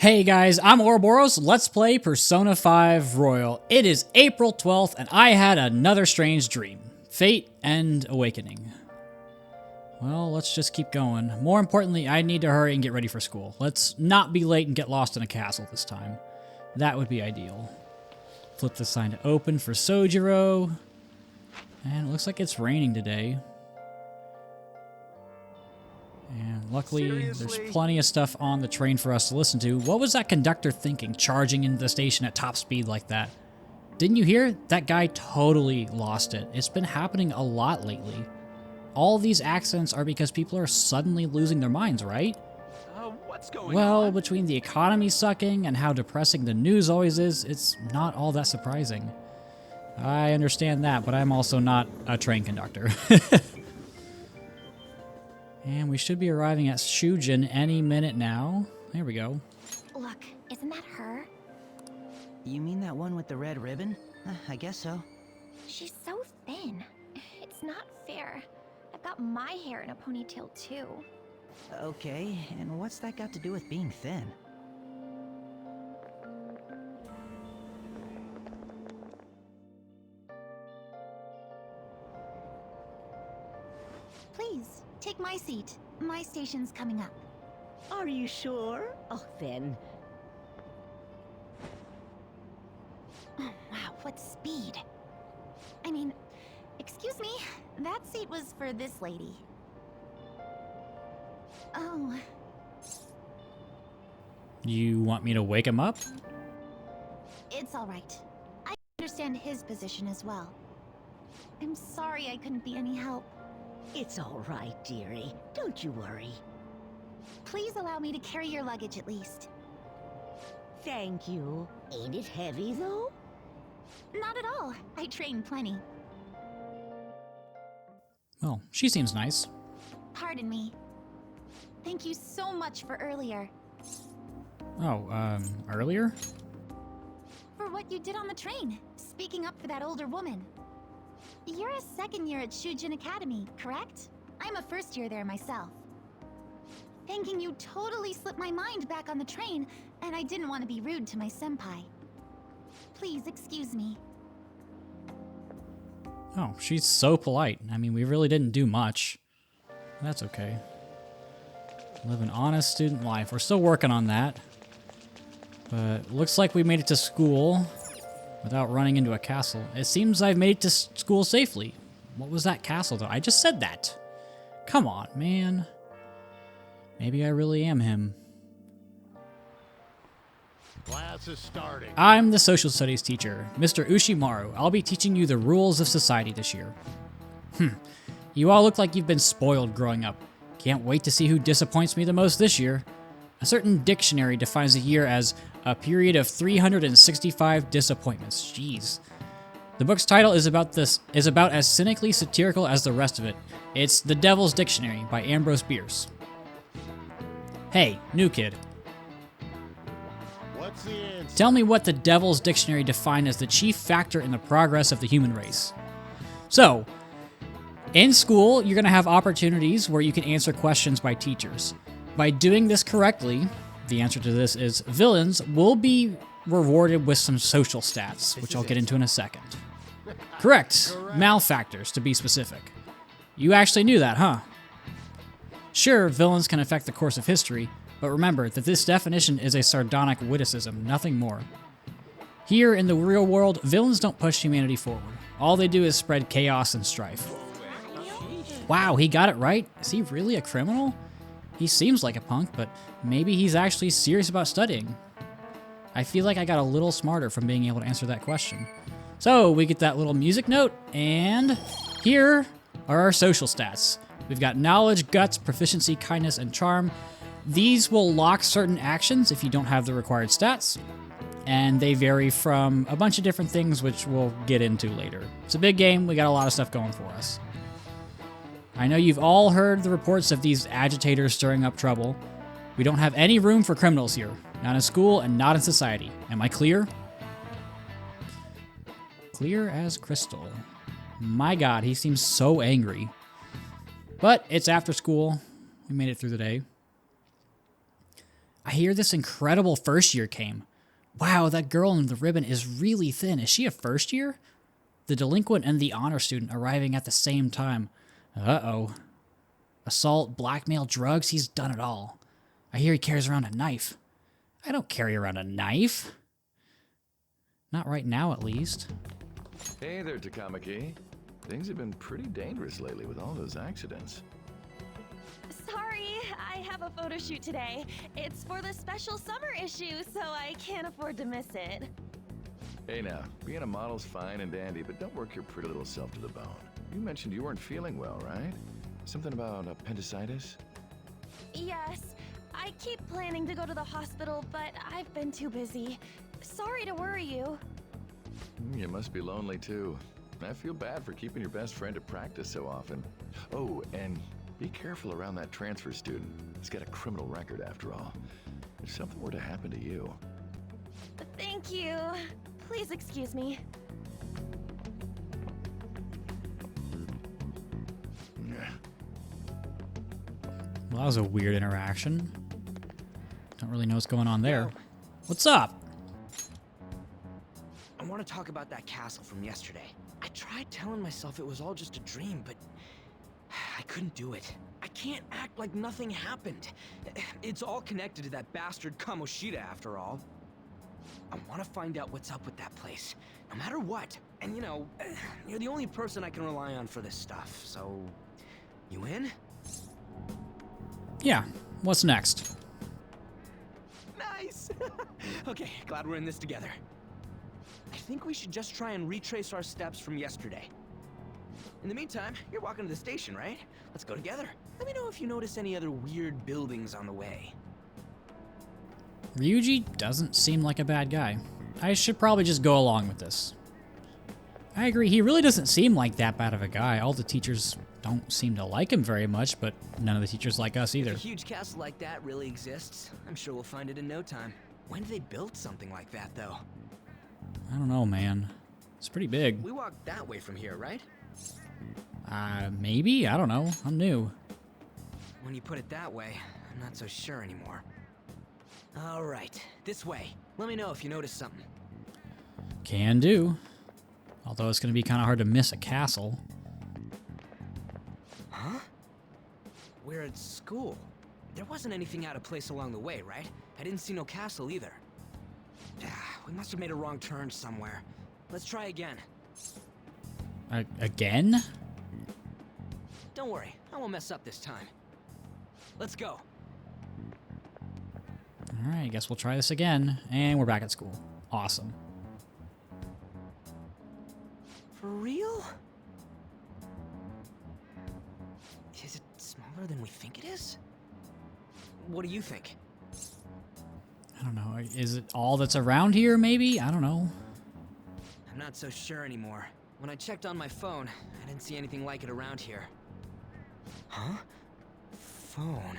Hey guys, I'm Ouroboros. Let's play Persona 5 Royal. It is April 12th and I had another strange dream. Fate and Awakening. Well, let's just keep going. More importantly, I need to hurry and get ready for school. Let's not be late and get lost in a castle this time. That would be ideal. Flip the sign to open for Sojiro. And it looks like it's raining today. And luckily, there's plenty of stuff on the train for us to listen to. What was that conductor thinking, charging into the station at top speed like that? Didn't you hear? That guy totally lost it. It's been happening a lot lately. All these accidents are because people are suddenly losing their minds, right? What's going on? Well, between the economy sucking and how depressing the news always is, it's not all that surprising. I understand that, but I'm also not a train conductor. And we should be arriving at Shujin any minute now. There we go. Look, isn't that her? You mean that one with the red ribbon? I guess so. She's so thin. It's not fair. I've got my hair in a ponytail too. Okay, and what's that got to do with being thin? Please, take my seat. My station's coming up. Are you sure? Oh, then. Oh, wow, what speed. I mean, excuse me, that seat was for this lady. Oh. You want me to wake him up? It's all right. I understand his position as well. I'm sorry I couldn't be any help. It's all right, dearie. Don't you worry. Please allow me to carry your luggage at least. Thank you. Ain't it heavy, though? Not at all. I train plenty. Well, she seems nice. Pardon me. Thank you so much for earlier. Oh, earlier? For what you did on the train, speaking up for that older woman. You're a second year at Shujin Academy, correct? I'm a first year there myself. Thanking you totally slipped my mind back on the train, and I didn't want to be rude to my senpai. Please excuse me. Oh, she's so polite. I mean, we really didn't do much. That's okay. Live an honest student life. We're still working on that. But looks like we made it to school without running into a castle. It seems I've made it to school safely. What was that castle, though? I just said that. Come on, man. Maybe I really am him. Class is starting. I'm the social studies teacher, Mr. Ushimaru. I'll be teaching you the rules of society this year. You all look like you've been spoiled growing up. Can't wait to see who disappoints me the most this year. A certain dictionary defines a year as a period of 365 disappointments. Jeez. The book's title is about as cynically satirical as the rest of it. It's The Devil's Dictionary by Ambrose Bierce. Hey, new kid. What's the answer? Tell me what the Devil's Dictionary defined as the chief factor in the progress of the human race. So, in school, you're going to have opportunities where you can answer questions by teachers. By doing this correctly, the answer to this is villains will be rewarded with some social stats, which I'll get into in a second. Correct. Malfactors, to be specific. You actually knew that, huh? Sure, villains can affect the course of history, but remember that this definition is a sardonic witticism, nothing more. Here in the real world, villains don't push humanity forward. All they do is spread chaos and strife. Wow, he got it right? Is he really a criminal? He seems like a punk, but maybe he's actually serious about studying. I feel like I got a little smarter from being able to answer that question. So, we get that little music note, and here are our social stats. We've got knowledge, guts, proficiency, kindness, and charm. These will lock certain actions if you don't have the required stats, and they vary from a bunch of different things which we'll get into later. It's a big game, we got a lot of stuff going for us. I know you've all heard the reports of these agitators stirring up trouble. We don't have any room for criminals here, not in school and not in society. Am I clear? Clear as crystal. My God, he seems so angry. But it's after school. We made it through the day. I hear this incredible first year came. Wow, that girl in the ribbon is really thin. Is she a first year? The delinquent and the honor student arriving at the same time. Uh-oh. Assault, blackmail, drugs, he's done it all. I hear he carries around a knife. I don't carry around a knife. Not right now, at least. Hey there, Takamaki. Things have been pretty dangerous lately with all those accidents. Sorry, I have a photo shoot today. It's for the special summer issue, so I can't afford to miss it. Hey now, being a model's fine and dandy, but don't work your pretty little self to the bone. You mentioned you weren't feeling well, right? Something about appendicitis? Yes, I keep planning to go to the hospital, but I've been too busy. Sorry to worry you. You must be lonely too. I feel bad for keeping your best friend at practice so often. Oh, and be careful around that transfer student. He's got a criminal record after all. If something were to happen to you. Thank you. Please excuse me. Well, that was a weird interaction. Don't really know what's going on there. What's up? I want to talk about that castle from yesterday. I tried telling myself it was all just a dream, but I couldn't do it. I can't act like nothing happened. It's all connected to that bastard Kamoshida after all. I want to find out what's up with that place, no matter what. And you know, you're the only person I can rely on for this stuff, so... You in? Yeah, what's next? Nice! Okay, glad we're in this together. I think we should just try and retrace our steps from yesterday. In the meantime, you're walking to the station, right? Let's go together. Let me know if you notice any other weird buildings on the way. Ryuji doesn't seem like a bad guy. I should probably just go along with this. I agree, he really doesn't seem like that bad of a guy. All the teachers don't seem to like him very much, but none of the teachers like us either. If a huge castle like that really exists, I'm sure we'll find it in no time. When did they build something like that, though? I don't know, man. It's pretty big. We walked that way from here, right? Maybe? I don't know. I'm new. When you put it that way, I'm not so sure anymore. All right, this way. Let me know if you notice something. Can do. Although it's going to be kind of hard to miss a castle. Huh? We're at school. There wasn't anything out of place along the way, right? I didn't see no castle either. We must have made a wrong turn somewhere. Let's try again. Again? Don't worry, I won't mess up this time. Let's go. Alright, I guess we'll try this again. And we're back at school. Awesome. For real? Is it smaller than we think it is? What do you think? I don't know. Is it all that's around here, maybe? I don't know. I'm not so sure anymore. When I checked on my phone, I didn't see anything like it around here. Huh? Phone.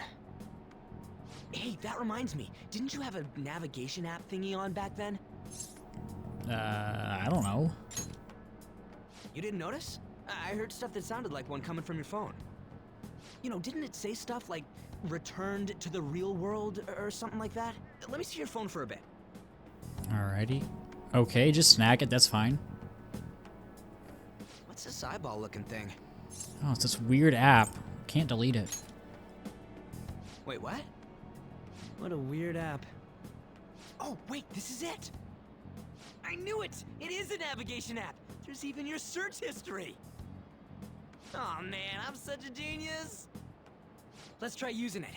Hey, that reminds me. Didn't you have a navigation app thingy on back then? I don't know. You didn't notice? I heard stuff that sounded like one coming from your phone. You know, didn't it say stuff like returned to the real world or something like that? Let me see your phone for a bit. Alrighty. Okay, just snag it. That's fine. What's this eyeball looking thing? Oh, it's this weird app. Can't delete it. Wait, what? What a weird app. Oh, wait, this is it! I knew it! It is a navigation app! There's even your search history! Oh man, I'm such a genius! Let's try using it.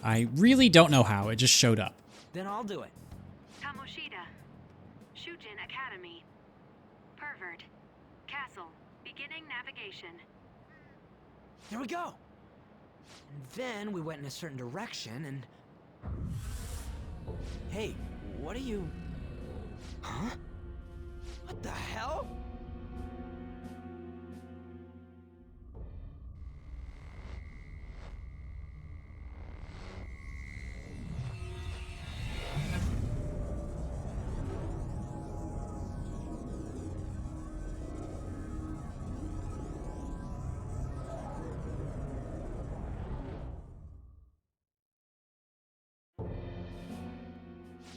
I really don't know how. It just showed up. Then I'll do it. Kamoshida. Shujin Academy. Pervert. Castle. Beginning navigation. There we go! And then we went in a certain direction and... Hey, what are you... Huh? What the hell?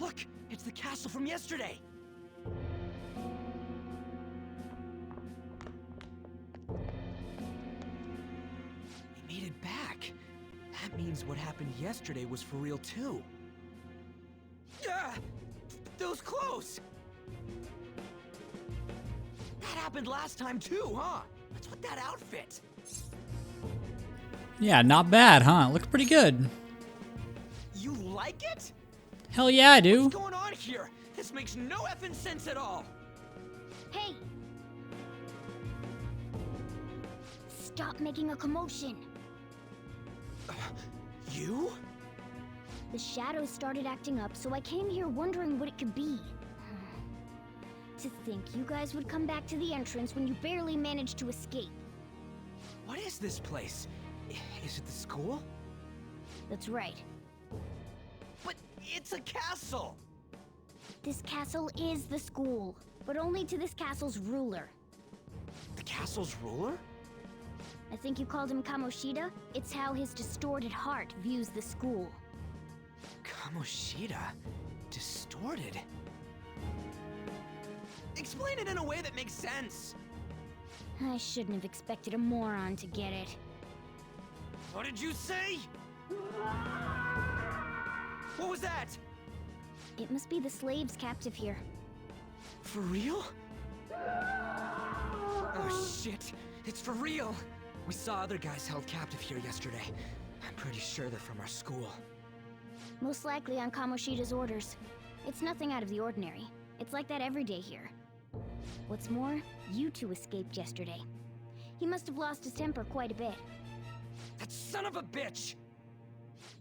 Look, it's the castle from yesterday. They made it back. That means what happened yesterday was for real too. Yeah, those clothes. That happened last time too, huh? What's with that outfit? Yeah, not bad, huh? Looked pretty good. You like it? Hell yeah, I do. What's going on here? This makes no effing sense at all. Hey! Stop making a commotion. You? The shadows started acting up, so I came here wondering what it could be. To think you guys would come back to the entrance when you barely managed to escape. What is this place? Is it the school? That's right. But it's a castle! This castle is the school, but only to this castle's ruler. The castle's ruler? I think you called him Kamoshida. It's how his distorted heart views the school. Kamoshida? Distorted? Explain it in a way that makes sense. I shouldn't have expected a moron to get it. What did you say? What was that? It must be the slaves captive here. For real? Oh shit, it's for real. We saw other guys held captive here yesterday. I'm pretty sure they're from our school. Most likely on Kamoshida's orders. It's nothing out of the ordinary. It's like that every day here. What's more, you two escaped yesterday. He must have lost his temper quite a bit. That son of a bitch!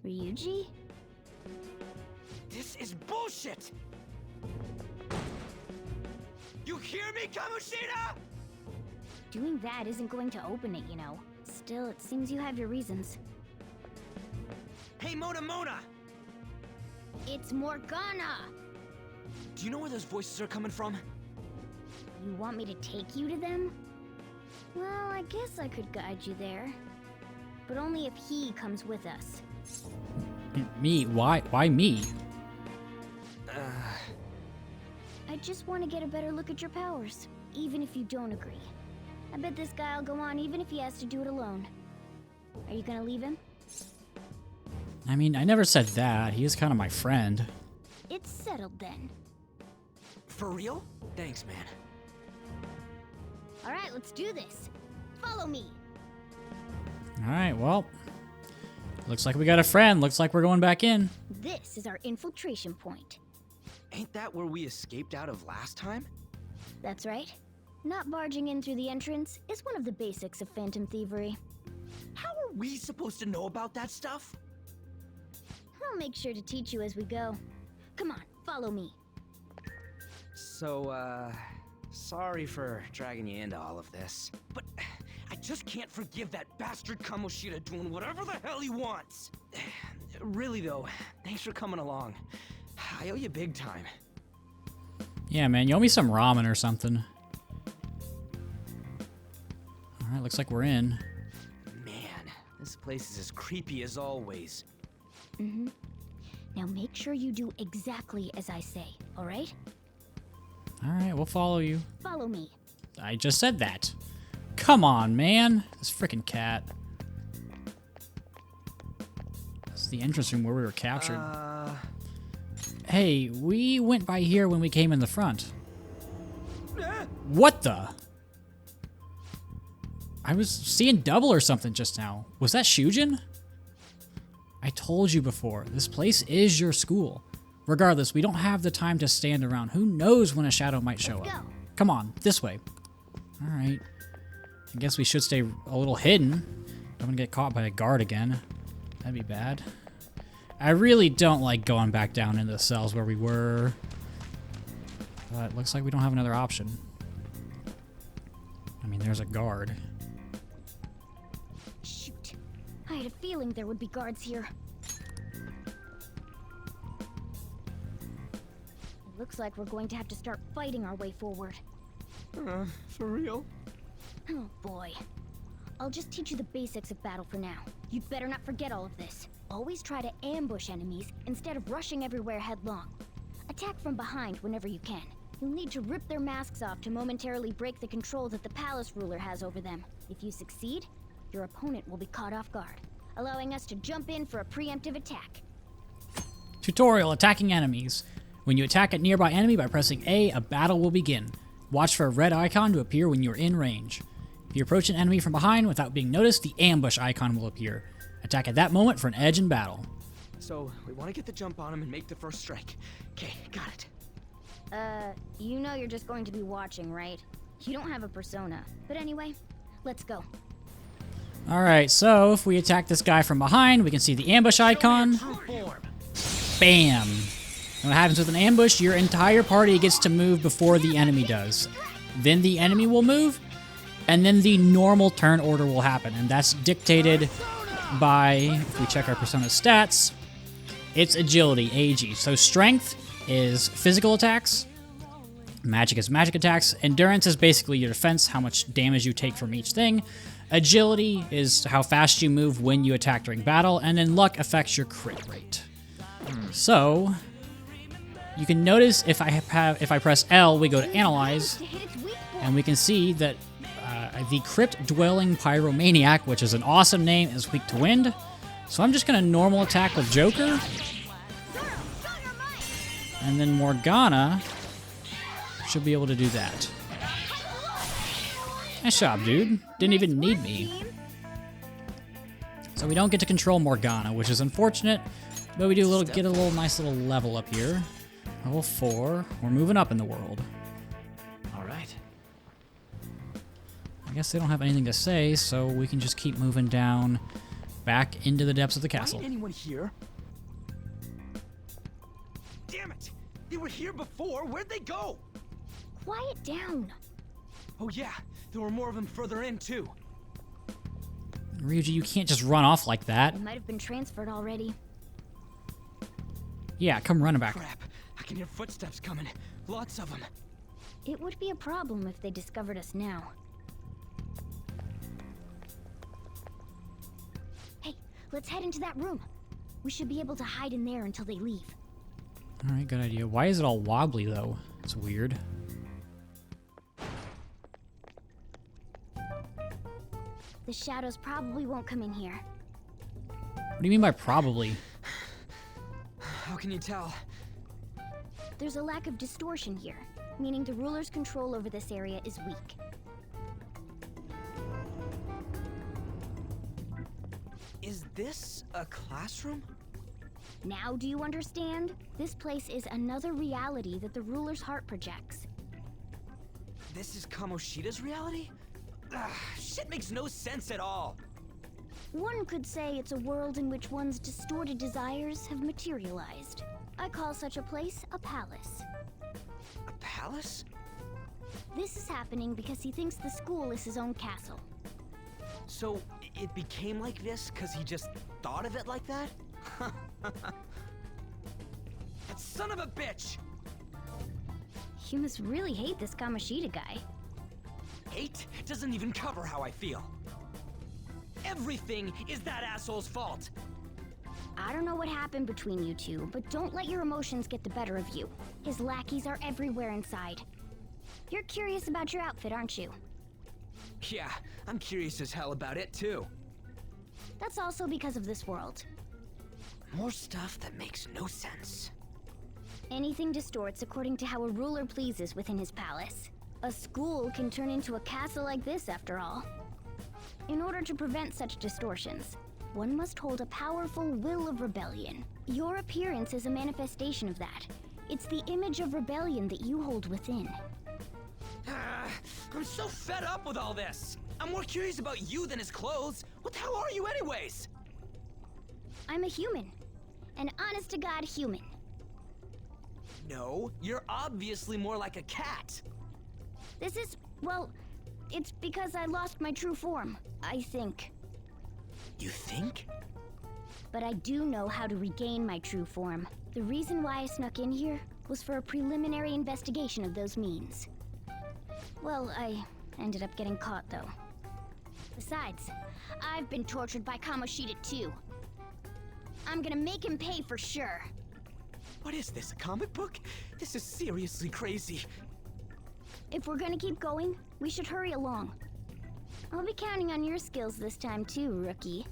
Ryuji? This is bullshit! You hear me, Kamoshida? Doing that isn't going to open it, you know. Still, it seems you have your reasons. Hey, Mona! It's Morgana! Do you know where those voices are coming from? You want me to take you to them? Well, I guess I could guide you there. But only if he comes with us. Me? Why me? I just want to get a better look at your powers, even if you don't agree. I bet this guy'll go on even if he has to do it alone. Are you gonna leave him? I mean, I never said that. He is kind of my friend. It's settled then. For real? Thanks, man. Alright, let's do this. Follow me. Alright, well. Looks like we got a friend. Looks like we're going back in. This is our infiltration point. Ain't that where we escaped out of last time? That's right. Not barging in through the entrance is one of the basics of phantom thievery. How are we supposed to know about that stuff? I'll make sure to teach you as we go. Come on, follow me. So, sorry for dragging you into all of this, but I just can't forgive that bastard Kamoshida doing whatever the hell he wants. Really though, thanks for coming along. I owe you big time. Yeah, man, you owe me some ramen or something. Alright, looks like we're in. Man, this place is as creepy as always. Mm-hmm. Now make sure you do exactly as I say, alright? Alright, we'll follow you. Follow me. I just said that. Come on, man. This freaking cat. This is the entrance room where we were captured. Hey, we went by here when we came in the front. What the? I was seeing double or something just now. Was that Shujin? I told you before, this place is your school. Regardless, we don't have the time to stand around. Who knows when a shadow might show up? Come on, this way. Alright. I guess we should stay a little hidden. Don't want to get caught by a guard again. That'd be bad. I really don't like going back down into the cells where we were. But it looks like we don't have another option. I mean, there's a guard. Shoot. I had a feeling there would be guards here. It looks like we're going to have to start fighting our way forward. For real? Oh boy. I'll just teach you the basics of battle for now. You'd better not forget all of this. Always try to ambush enemies instead of rushing everywhere headlong. Attack from behind whenever you can. You'll need to rip their masks off to momentarily break the control that the palace ruler has over them. If you succeed, your opponent will be caught off guard, allowing us to jump in for a preemptive attack. Tutorial: attacking enemies. When you attack a nearby enemy by pressing A, a battle will begin. Watch for a red icon to appear when you're in range. If you approach an enemy from behind without being noticed, the ambush icon will appear. Attack at that moment for an edge in battle. So, we want to get the jump on him and make the first strike. Okay, got it. You know you're just going to be watching, right? You don't have a persona. But anyway, let's go. Alright, so if we attack this guy from behind, we can see the ambush icon. Bam! And what happens with an ambush, your entire party gets to move before the enemy does. Then the enemy will move, and then the normal turn order will happen. And that's dictated by, if we check our persona stats, it's agility, AG. So strength is physical attacks, magic is magic attacks, endurance is basically your defense, how much damage you take from each thing, agility is how fast you move when you attack during battle, and then luck affects your crit rate. So you can notice if I press L, we go to analyze, and we can see that the Crypt Dwelling Pyromaniac, which is an awesome name, is weak to wind. So I'm just gonna normal attack with Joker. And then Morgana should be able to do that. Nice job, dude. Didn't even need me. So we don't get to control Morgana, which is unfortunate, but we do get a little nice little level up here. Level 4. We're moving up in the world. All right. I guess they don't have anything to say, so we can just keep moving down back into the depths of the castle. Ain't anyone here? Damn it! They were here before. Where'd they go? Quiet down. Oh yeah, there were more of them further in too. Ryuji, you can't just run off like that. They might have been transferred already. Yeah, come running back. Crap! I can hear footsteps coming. Lots of them. It would be a problem if they discovered us now. Hey, let's head into that room. We should be able to hide in there until they leave. Alright, good idea. Why is it all wobbly, though? It's weird. The shadows probably won't come in here. What do you mean by probably? How can you tell? There's a lack of distortion here, meaning the ruler's control over this area is weak. Is this a classroom? Now do you understand? This place is another reality that the ruler's heart projects. This is Kamoshida's reality? Shit makes no sense at all. One could say it's a world in which one's distorted desires have materialized. I call such a place a palace. A palace? This is happening because he thinks the school is his own castle. So, it became like this because he just thought of it like that? That son of a bitch! You must really hate this Kamoshida guy. Hate doesn't even cover how I feel. Everything is that asshole's fault. I don't know what happened between you two, but don't let your emotions get the better of you. His lackeys are everywhere inside. You're curious about your outfit, aren't you? Yeah, I'm curious as hell about it too. That's also because of this world. More stuff that makes no sense. Anything distorts according to how a ruler pleases within his palace. A school can turn into a castle like this, after all. In order to prevent such distortions, one must hold a powerful will of rebellion. Your appearance is a manifestation of that. It's the image of rebellion that you hold within. I'm so fed up with all this. I'm more curious about you than his clothes. What the hell are you anyways? I'm a human. An honest-to-God human. No, you're obviously more like a cat. This is, well, it's because I lost my true form, I think. You think? But I do know how to regain my true form. The reason why I snuck in here was for a preliminary investigation of those means. Well, I ended up getting caught, though. Besides, I've been tortured by Kamoshida too. I'm gonna make him pay for sure. What is this, a comic book? This is seriously crazy. If we're gonna keep going, we should hurry along. I'll be counting on your skills this time too, rookie.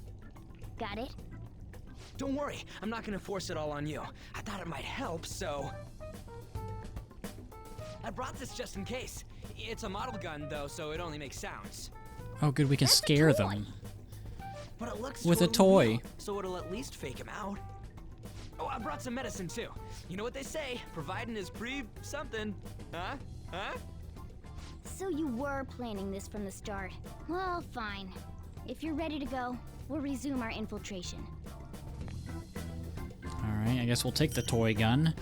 Got it? Don't worry, I'm not gonna force it all on you. I thought it might help, so... I brought this just in case. It's a model gun, though, so it only makes sounds. Oh, good, we can scare them. But it looks with a totally toy. real, so it'll at least fake him out. Oh, I brought some medicine, too. You know what they say, providing is something. Huh? Huh? So you were planning this from the start. Well, fine. If you're ready to go, we'll resume our infiltration. Alright, I guess we'll take the toy gun,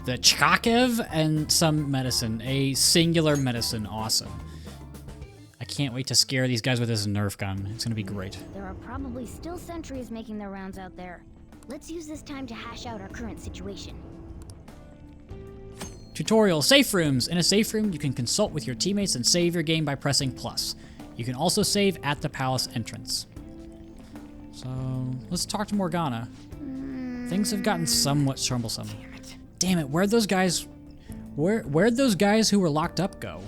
the Chkakev, and some medicine. A singular medicine. Awesome. I can't wait to scare these guys with this Nerf gun. It's gonna be great. There are probably still sentries making their rounds out there. Let's use this time to hash out our current situation. Tutorial, safe rooms. In a safe room, you can consult with your teammates and save your game by pressing plus. You can also save at the palace entrance. So, let's talk to Morgana. Things have gotten somewhat troublesome. Damn it, where'd those guys who were locked up go?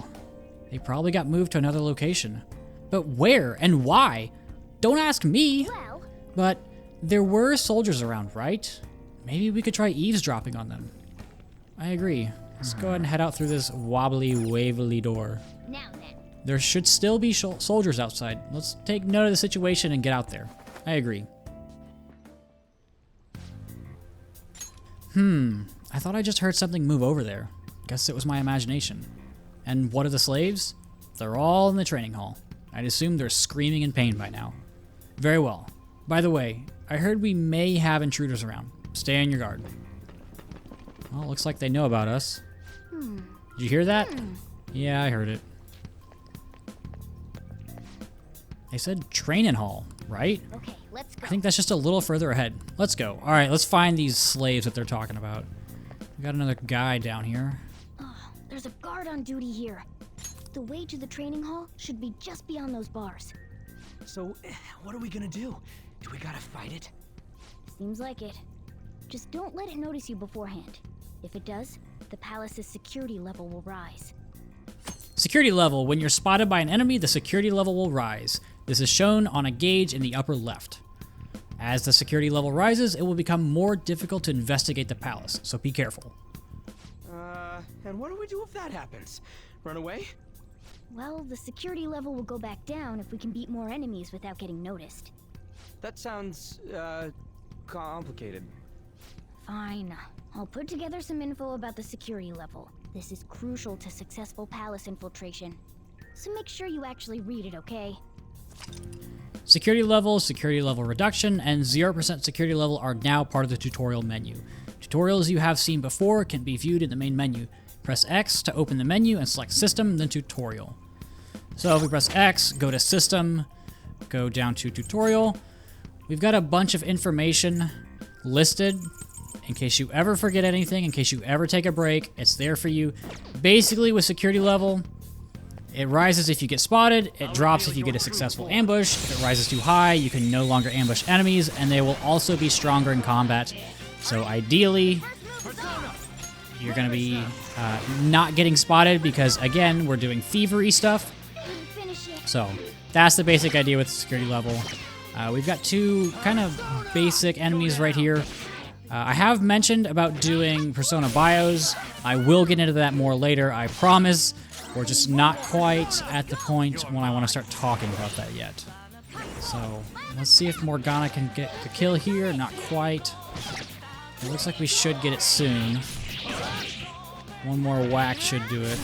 They probably got moved to another location. But where and why? Don't ask me. Well, But there were soldiers around, right? Maybe we could try eavesdropping on them. I agree. Let's go ahead and head out through this wobbly, wavily door. now then. There should still be soldiers outside. Let's take note of the situation and get out there. I agree. I thought I just heard something move over there. Guess it was my imagination. And what are the slaves? They're all in the training hall. I'd assume they're screaming in pain by now. Very well. By the way, I heard we may have intruders around. Stay on your guard. Well, looks like they know about us. Did you hear that? Yeah, I heard it. They said training hall, right? Okay, let's go. I think that's just a little further ahead. Let's go. All right, let's find these slaves that they're talking about. We got another guy down here. Oh, there's a guard on duty here. The way to the training hall should be just beyond those bars. So, what are we gonna do? Do we gotta fight it? Seems like it. Just don't let it notice you beforehand. If it does, the palace's security level will rise. Security level. When you're spotted by an enemy, the security level will rise. This is shown on a gauge in the upper left. As the security level rises, it will become more difficult to investigate the palace, so be careful. And what do we do if that happens? Run away? Well, the security level will go back down if we can beat more enemies without getting noticed. That sounds, complicated. Fine. I'll put together some info about the security level. This is crucial to successful palace infiltration. So make sure you actually read it, okay? Security level reduction, and 0% security level are now part of the tutorial menu. Tutorials you have seen before can be viewed in the main menu. Press X to open the menu and select System, then Tutorial. So if we press X, go to System, go down to Tutorial. We've got a bunch of information listed in case you ever forget anything, in case you ever take a break. It's there for you. Basically, with security level, it rises if you get spotted, it drops if you get a successful ambush. If it rises too high, you can no longer ambush enemies, and they will also be stronger in combat. So ideally, you're going to be not getting spotted because, again, we're doing thievery stuff. So that's the basic idea with the security level. We've got two kind of basic enemies right here. I have mentioned about doing Persona bios. I will get into that more later, I promise. We're just not quite at the point when I want to start talking about that yet. So let's see if Morgana can get the kill here. Not quite. It looks like we should get it soon. One more whack should do it.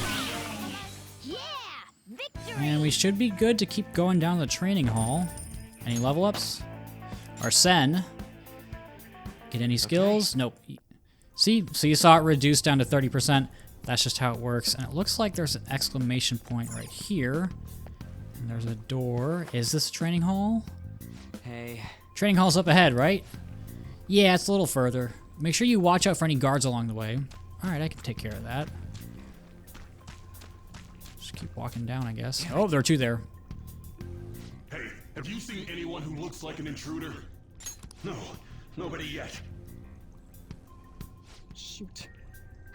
And we should be good to keep going down the training hall. Any level ups? Arsene. Get any skills? Nope. See? So you saw it reduced down to 30%. That's just how it works. And it looks like there's an exclamation point right here. And there's a door. Is this a training hall? Hey. Training hall's up ahead, right? Yeah, it's a little further. Make sure you watch out for any guards along the way. Alright, I can take care of that. Just keep walking down, I guess. Oh, there are two there. Hey, have you seen anyone who looks like an intruder? No, nobody yet. Shoot.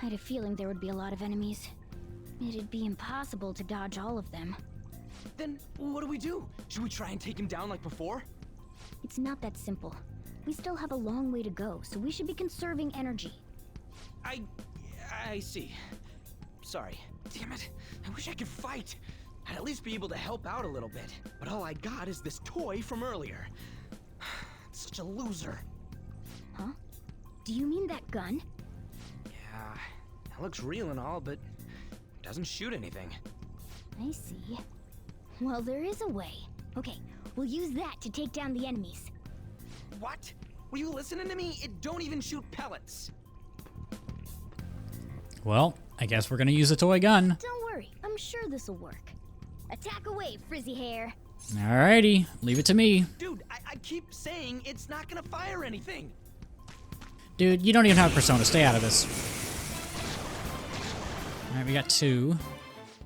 I had a feeling there would be a lot of enemies. It'd be impossible to dodge all of them. Then what do we do? Should we try and take him down like before? It's not that simple. We still have a long way to go, so we should be conserving energy. I see. Sorry. Damn it. I wish I could fight. I'd at least be able to help out a little bit. But all I got is this toy from earlier. Such a loser. Huh? Do you mean that gun? Yeah, it looks real and all, but doesn't shoot anything. I see. Well, there is a way. Okay, we'll use that to take down the enemies. What? Were you listening to me? It don't even shoot pellets. Well, I guess we're gonna use a toy gun. Don't worry, I'm sure this'll work. Attack away, frizzy hair. Alrighty, leave it to me. Dude, I keep saying it's not gonna fire anything. Dude, you don't even have a persona. Stay out of this. Alright, we got 2.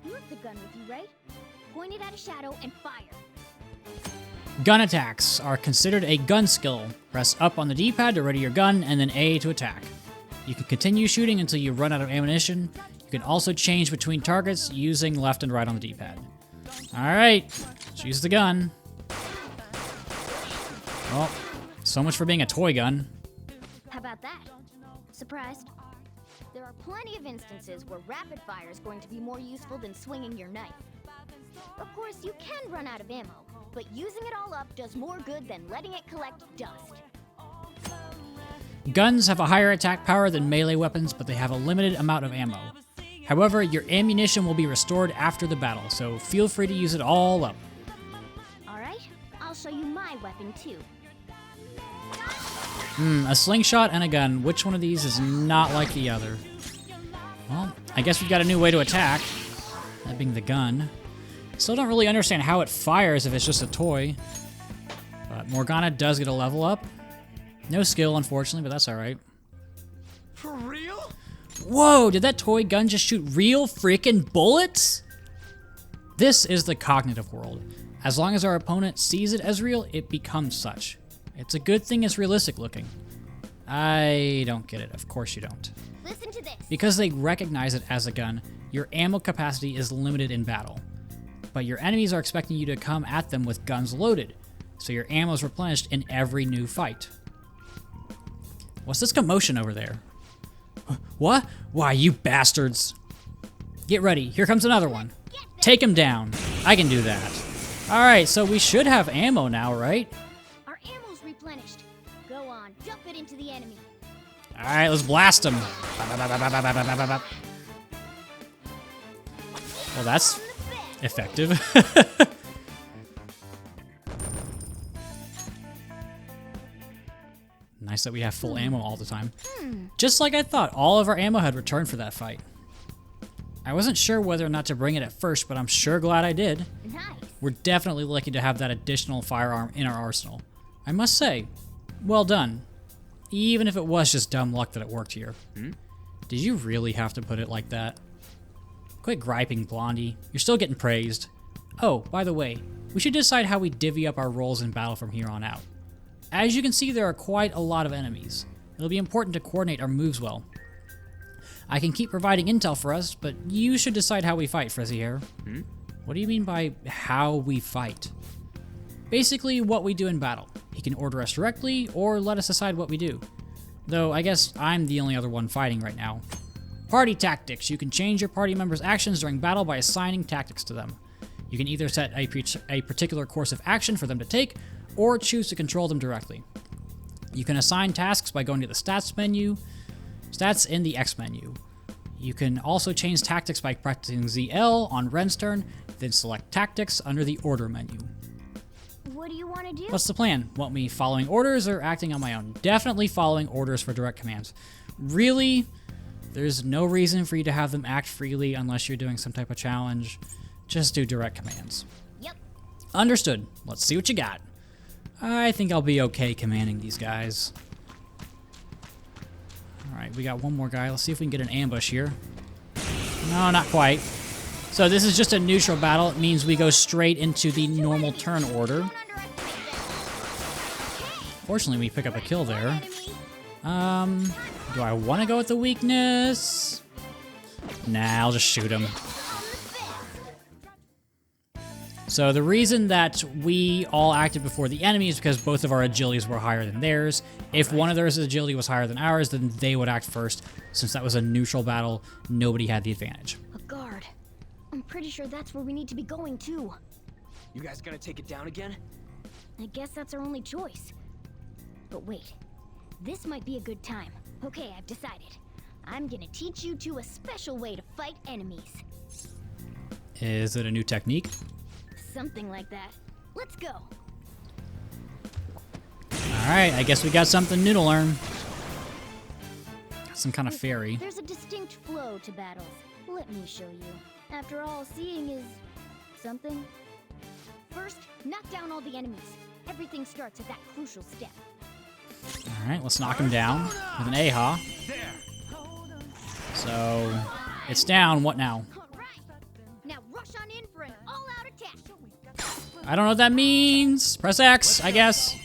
You have the gun with you, right? Point it at a shadow and fire. Gun attacks are considered a gun skill. Press up on the D-pad to ready your gun, and then A to attack. You can continue shooting until you run out of ammunition. You can also change between targets using left and right on the D-pad. Alright, let's use the gun. Well, so much for being a toy gun. How about that? Surprised? There are plenty of instances where rapid fire is going to be more useful than swinging your knife. Of course, you can run out of ammo, but using it all up does more good than letting it collect dust. Guns have a higher attack power than melee weapons, but they have a limited amount of ammo. However, your ammunition will be restored after the battle, so feel free to use it all up. Alright, I'll show you my weapon too. A slingshot and a gun. Which one of these is not like the other? Well, I guess we've got a new way to attack. That being the gun. Still don't really understand how it fires if it's just a toy. But Morgana does get a level up. No skill, unfortunately, but that's alright. For real? Whoa, did that toy gun just shoot real freaking bullets? This is the cognitive world. As long as our opponent sees it as real, it becomes such. It's a good thing it's realistic looking. I don't get it. Of course you don't. Listen to this. Because they recognize it as a gun, your ammo capacity is limited in battle. But your enemies are expecting you to come at them with guns loaded, so your ammo is replenished in every new fight. What's this commotion over there? What? Why, you bastards. Get ready. Here comes another one. Take him down. I can do that. Alright, so we should have ammo now, right? Our ammo's replenished. Go on, dump it into the enemy. Alright, let's blast him. Well, that's effective. Nice that we have full ammo all the time. Just like I thought, all of our ammo had returned for that fight. I wasn't sure whether or not to bring it at first, but I'm sure glad I did. Nice. We're definitely lucky to have that additional firearm in our arsenal. I must say, well done. Even if it was just dumb luck that it worked here. Did you really have to put it like that? Quit griping, Blondie. You're still getting praised. Oh, by the way, we should decide how we divvy up our roles in battle from here on out. As you can see, there are quite a lot of enemies. It'll be important to coordinate our moves well. I can keep providing intel for us, but you should decide how we fight, Frizzy Hair. What do you mean by how we fight? Basically, what we do in battle. He can order us directly, or let us decide what we do. Though, I guess I'm the only other one fighting right now. Party tactics. You can change your party members' actions during battle by assigning tactics to them. You can either set a particular course of action for them to take, or choose to control them directly. You can assign tasks by going to the stats menu, stats in the X menu. You can also change tactics by pressing ZL on Ren's turn, then select tactics under the order menu. What do you want to do? What's the plan? Want me following orders or acting on my own? Definitely following orders for direct commands. Really? There's no reason for you to have them act freely unless you're doing some type of challenge. Just do direct commands. Yep. Understood. Let's see what you got. I think I'll be okay commanding these guys. Alright, we got one more guy. Let's see if we can get an ambush here. No, not quite. So this is just a neutral battle. It means we go straight into the normal turn order. Fortunately, we pick up a kill there. Do I want to go with the weakness? Nah, I'll just shoot him. So the reason that we all acted before the enemy is because both of our agilities were higher than theirs. If one of theirs' agility was higher than ours, then they would act first. Since that was a neutral battle, nobody had the advantage. A guard. I'm pretty sure that's where we need to be going too. You guys gonna take it down again? I guess that's our only choice. But wait, this might be a good time. Okay, I've decided. I'm gonna teach you two a special way to fight enemies. Is it a new technique? Something like that. Let's go. Alright, I guess we got something new to learn. Some kind of fairy. There's a distinct flow to battles. Let me show you. After all, seeing is something. First, knock down all the enemies. Everything starts at that crucial step. Alright, let's knock him down with an AHA. So, it's down. What now? Alright. Now rush on in for an all-out attack. I don't know what that means. Press X, I guess.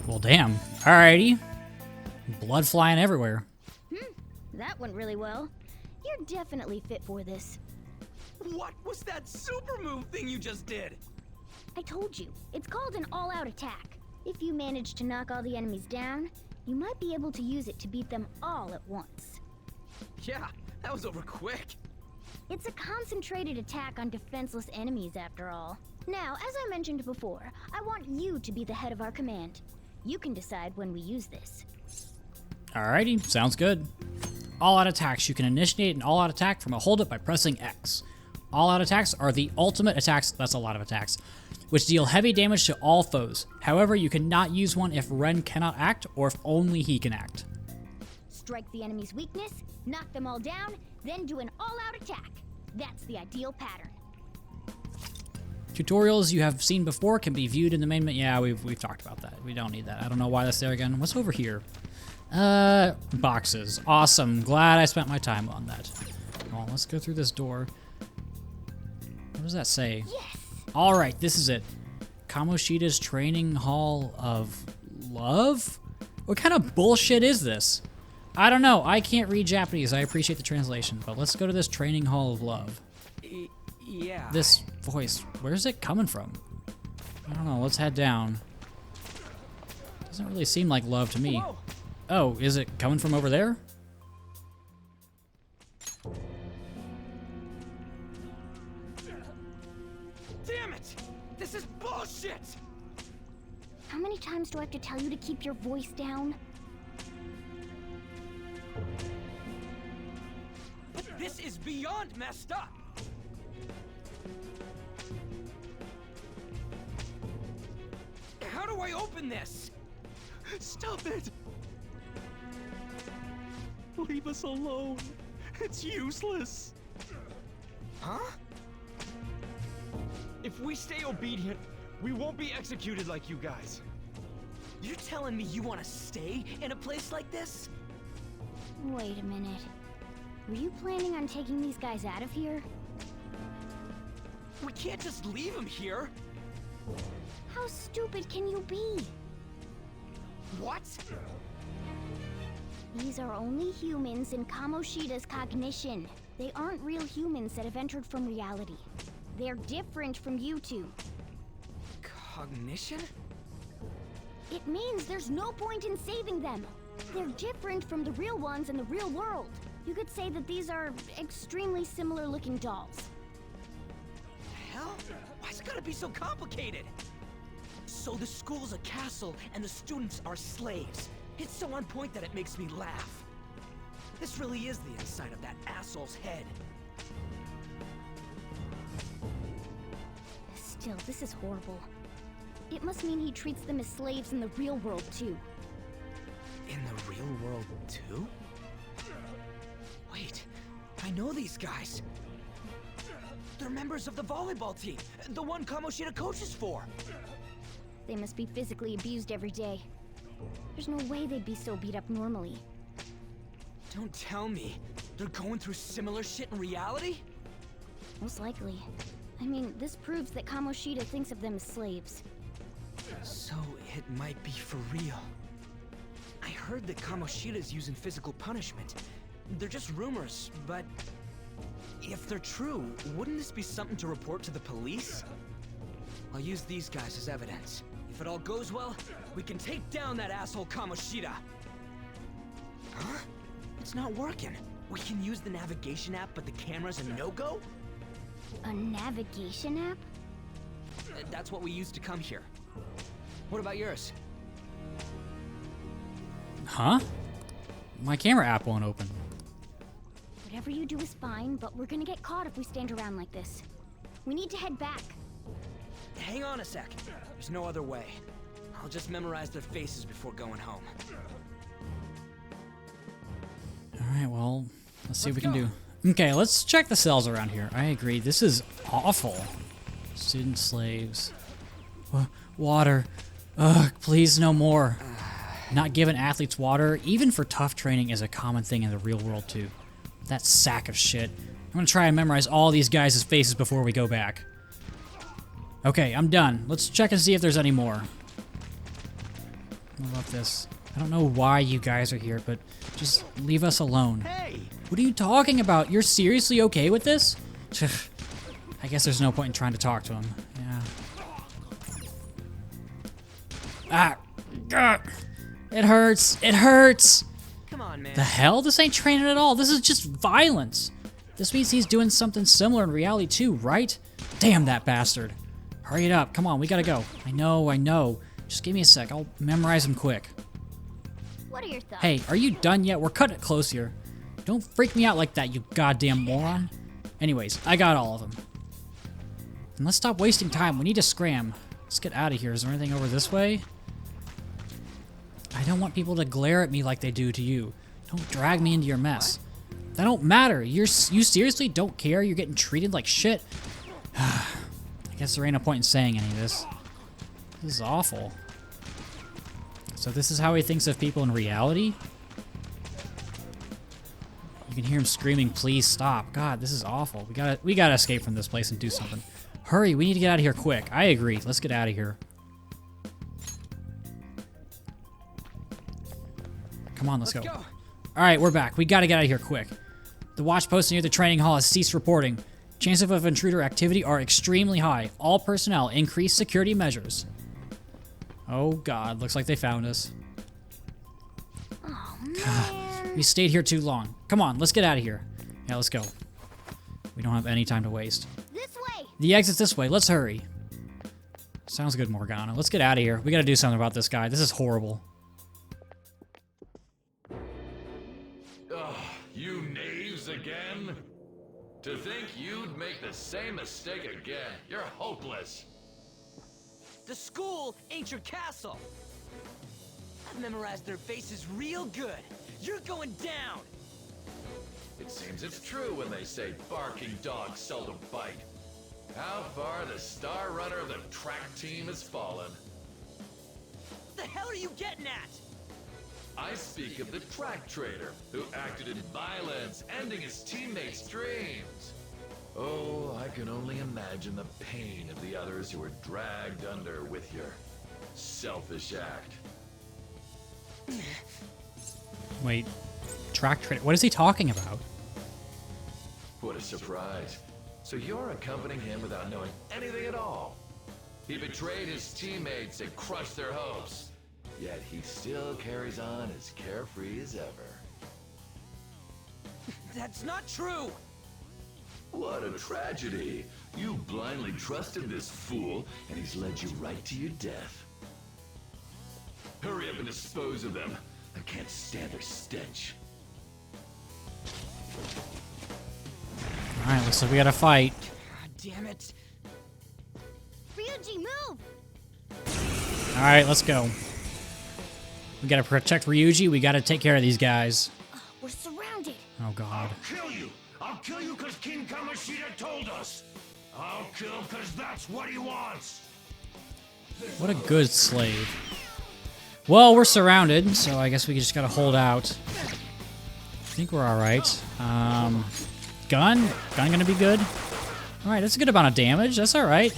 Well, damn. Alrighty. Blood flying everywhere. That went really well. You're definitely fit for this. What was that super move thing you just did? I told you, it's called an all-out attack. If you manage to knock all the enemies down, you might be able to use it to beat them all at once. Yeah, that was over quick. It's a concentrated attack on defenseless enemies after all. Now, as I mentioned before, I want you to be the head of our command. You can decide when we use this. Alrighty, sounds good. All-out attacks. You can initiate an all-out attack from a hold-up by pressing X. All-out attacks are the ultimate attacks, that's a lot of attacks, which deal heavy damage to all foes. However, you cannot use one if Ren cannot act, or if only he can act. Strike the enemy's weakness, knock them all down, then do an all-out attack. That's the ideal pattern. Tutorials you have seen before can be viewed in the main menu. Yeah, we've talked about that. We don't need that. I don't know why that's there again. What's over here? Boxes. Awesome. Glad I spent my time on that. Well, let's go through this door. What does that say? Yes! Alright, this is it. Kamoshida's Training Hall of Love? What kind of bullshit is this? I don't know. I can't read Japanese. I appreciate the translation. But let's go to this Training Hall of Love. Yeah. This voice, where's it coming from? I don't know. Let's head down. Doesn't really seem like love to me. Whoa. Oh, is it coming from over there? Damn it! This is bullshit! How many times do I have to tell you to keep your voice down? But this is beyond messed up! How do I open this? Stop it! Leave us alone. It's useless. Huh? If we stay obedient, we won't be executed like you guys. You're telling me you want to stay in a place like this? Wait a minute. Were you planning on taking these guys out of here? We can't just leave them here. How stupid can you be? What? These are only humans in Kamoshida's cognition. They aren't real humans that have entered from reality. They're different from you two. Cognition? It means there's no point in saving them. They're different from the real ones in the real world. You could say that these are extremely similar looking dolls. Hell? Why's it gotta be so complicated? So the school's a castle and the students are slaves. It's so on point that it makes me laugh. This really is the inside of that asshole's head. Still, this is horrible. It must mean he treats them as slaves in the real world too. In the real world too? Wait, I know these guys. They're members of the volleyball team, the one Kamoshida coaches for. They must be physically abused every day. There's no way they'd be so beat up normally. Don't tell me they're going through similar shit in reality? Most likely. I mean, this proves that Kamoshida thinks of them as slaves. So it might be for real. I heard that Kamoshida's using physical punishment. They're just rumors, but if they're true, wouldn't this be something to report to the police? I'll use these guys as evidence. If it all goes well, we can take down that asshole Kamoshida. Huh? It's not working. We can use the navigation app, but the camera's a no-go? A navigation app? That's what we used to come here. What about yours? Huh? My camera app won't open. Whatever you do is fine, but we're gonna get caught if we stand around like this. We need to head back. Hang on a sec. There's no other way. I'll just memorize their faces before going home. Alright, well, let's see what we can do. Okay, let's check the cells around here. I agree, this is awful. Student slaves. Water. Ugh, please no more. Not giving athletes water, even for tough training, is a common thing in the real world too. That sack of shit. I'm gonna try and memorize all these guys' faces before we go back. Okay, I'm done. Let's check and see if there's any more. I love this. I don't know why you guys are here, but just leave us alone. Hey! What are you talking about? You're seriously okay with this? I guess there's no point in trying to talk to him. Yeah. Ah! God. It hurts! It hurts! Come on, man. The hell? This ain't training at all. This is just violence. This means he's doing something similar in reality too, right? Damn that bastard. Hurry it up. Come on, we gotta go. I know. Just give me a sec. I'll memorize them quick. What are your thoughts? Hey, are you done yet? We're cutting it close here. Don't freak me out like that, you goddamn moron. Anyways, I got all of them. And let's stop wasting time. We need to scram. Let's get out of here. Is there anything over this way? I don't want people to glare at me like they do to you. Don't drag me into your mess. That don't matter. You seriously don't care? You're getting treated like shit? I guess there ain't no point in saying any of this. This is awful. So this is how he thinks of people in reality? You can hear him screaming, please stop. God, this is awful. We gotta escape from this place and do something. Hurry, we need to get out of here quick. I agree. Let's get out of here. Come on, let's go. Alright, we're back. We gotta get out of here quick. The watch post near the training hall has ceased reporting. Chances of intruder activity are extremely high. All personnel increase security measures. Oh god, looks like they found us. Oh, God, we stayed here too long. Come on, let's get out of here. Yeah, let's go. We don't have any time to waste. This way. The exit's this way. Let's hurry. Sounds good, Morgana. Let's get out of here. We gotta do something about this guy. This is horrible. Ugh, you knaves again? To think you'd make the same mistake again. You're hopeless. The school ain't your castle. I've memorized their faces real good. You're going down. It seems it's true when they say barking dogs seldom bite. How far the star runner of the track team has fallen. The hell are you getting at? I speak of the track trader who acted in violence, ending his teammates' dreams. Oh, I can only imagine the pain of the others who were dragged under with your selfish act. Wait, track trader? What is he talking about? What a surprise. So you're accompanying him without knowing anything at all. He betrayed his teammates and crushed their hopes. Yet he still carries on as carefree as ever. That's not true! What a tragedy. You blindly trusted this fool, and he's led you right to your death. Hurry up and dispose of them. I can't stand their stench. Alright, looks like we gotta fight. God damn it. Ryuji, move! Alright, let's go. We gotta protect Ryuji. We gotta take care of these guys. We're surrounded. Oh god. I'll kill you because King Kamoshida told us. I'll kill because that's what he wants. What a good slave. Well, we're surrounded, so I guess we just gotta hold out. I think we're alright. Gun? Gun gonna be good? Alright, that's a good amount of damage. That's alright.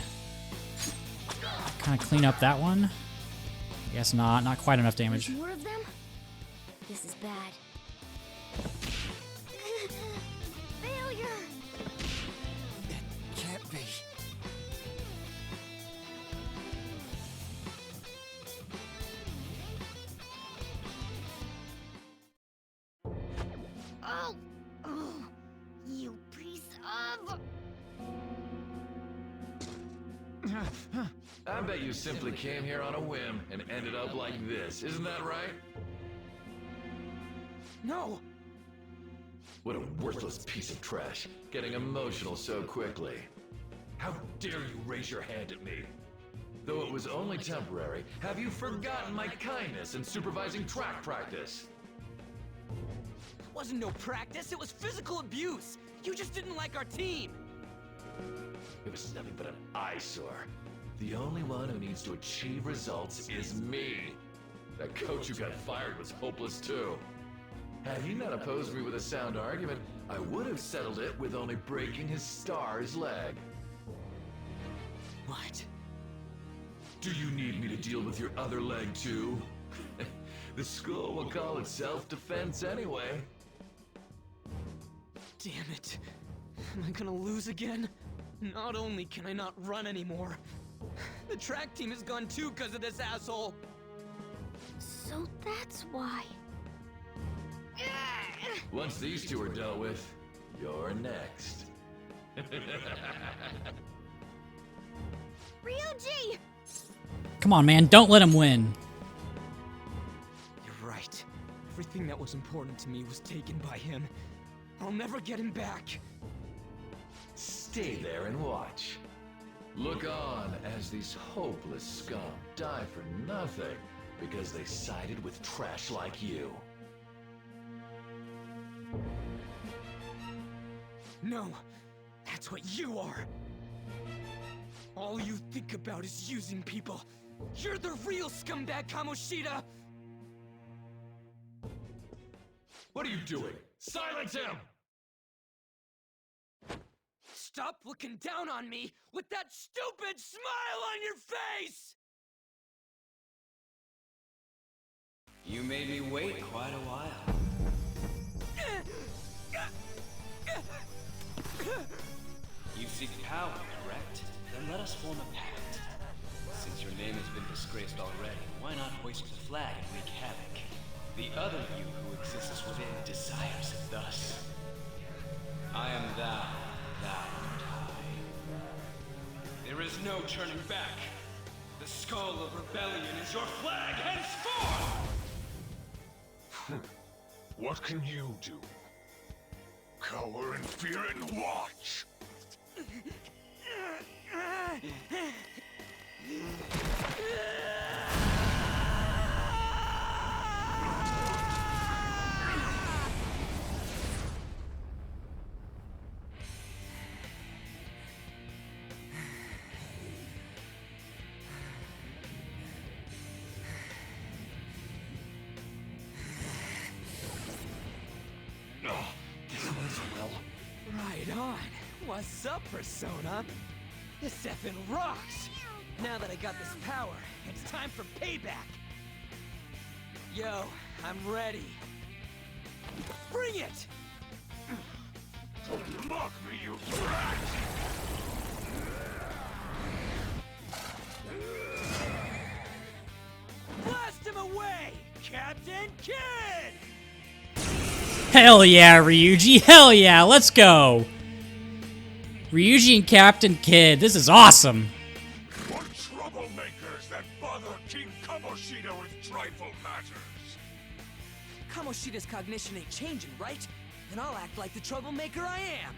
Kind of clean up that one. I guess not. Not quite enough damage. There's more of them? This is bad. Failure! Can't be. Oh! Oh! You piece of... I bet you simply came here on a whim and ended up like this, isn't that right? No! What a worthless piece of trash, getting emotional so quickly. How dare you raise your hand at me? Though it was only temporary, have you forgotten my kindness in supervising track practice? It wasn't no practice, it was physical abuse! You just didn't like our team! It was nothing but an eyesore. The only one who needs to achieve results is me. That coach who got fired was hopeless too. Had he not opposed me with a sound argument, I would have settled it with only breaking his star's leg. What? Do you need me to deal with your other leg too? The school will call it self-defense anyway. Damn it. Am I gonna lose again? Not only can I not run anymore, the track team is gone too because of this asshole. So that's why. Once these two are dealt with, you're next. Ryuji! Come on, man. Don't let him win. You're right. Everything that was important to me was taken by him. I'll never get him back. Stay there and watch. Look on as these hopeless scum die for nothing because they sided with trash like you. No, that's what you are. All you think about is using people. You're the real scumbag, Kamoshida! What are you doing? Silence him! Stop looking down on me with that stupid smile on your face! You made me wait quite a while. You seek power, correct? Then let us form a pact. Since your name has been disgraced already, why not hoist the flag and wreak havoc? The other you who exists within desires it thus. I am thou, thou art I. There is no turning back. The skull of rebellion is your flag henceforth! What can you do? Cower in fear and watch! Right on. What's up, Persona? This effing rocks! Now that I got this power, it's time for payback! Yo, I'm ready. Bring it! Don't mock me, you brat! Blast him away, Captain Kid! Hell yeah, Ryuji. Hell yeah. Let's go. Ryuji and Captain Kid. This is awesome. What troublemakers that bother King Kamoshida with trifle matters? Kamoshida's cognition ain't changing, right? Then I'll act like the troublemaker I am.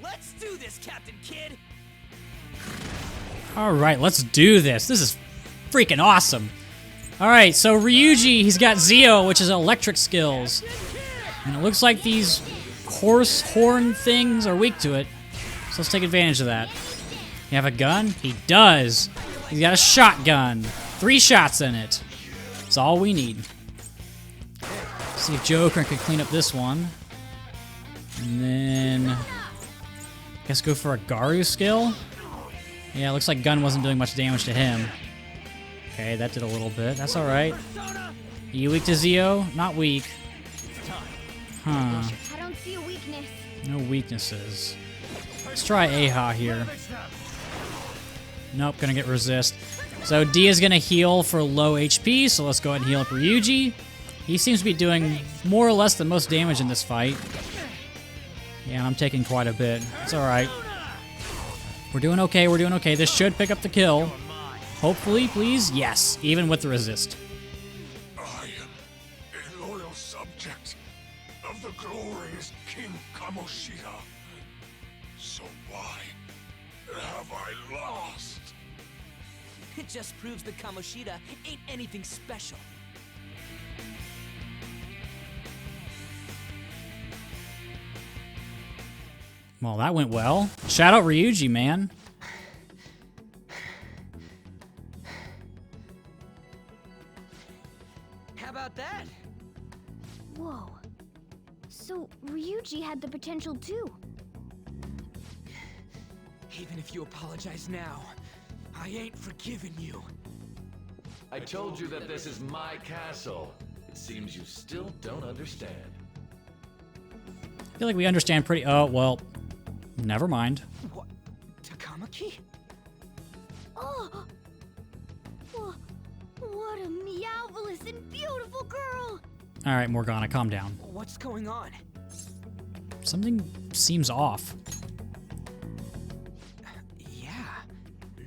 Let's do this, Captain Kid! Alright, let's do this. This is freaking awesome. Alright, so Ryuji, he's got Zeo, which is electric skills. And it looks like these horse horn things are weak to it. So let's take advantage of that. You have a gun? He does. He's got a shotgun. 3 shots in it. That's all we need. See if Joker can clean up this one. And then Guess go for a Garu skill? Yeah, looks like Gun wasn't doing much damage to him. Okay, that did a little bit. That's alright. You weak to Zio? Not weak. Huh. I don't see a weakness. No weaknesses. Let's try Aha here. Nope, gonna get resist. So D is gonna heal for low HP, so let's go ahead and heal up Ryuji. He seems to be doing more or less the most damage in this fight. Yeah, I'm taking quite a bit. It's alright. We're doing okay, we're doing okay. This should pick up the kill. Hopefully, please. Yes, even with the resist. I am a loyal subject of the glorious King Kamoshida. So why have I lost? It just proves that Kamoshida ain't anything special. Well, that went well. Shout out Ryuji, man. How about that? Whoa. So, Ryuji had the potential too. Even if you apologize now, I ain't forgiving you. I told you that this is my castle. It seems you still don't understand. I feel like we understand pretty... Oh, well, never mind. What? Takamaki? Oh! What a meowvelous and beautiful girl! All right, Morgana, calm down. What's going on? Something seems off. Yeah,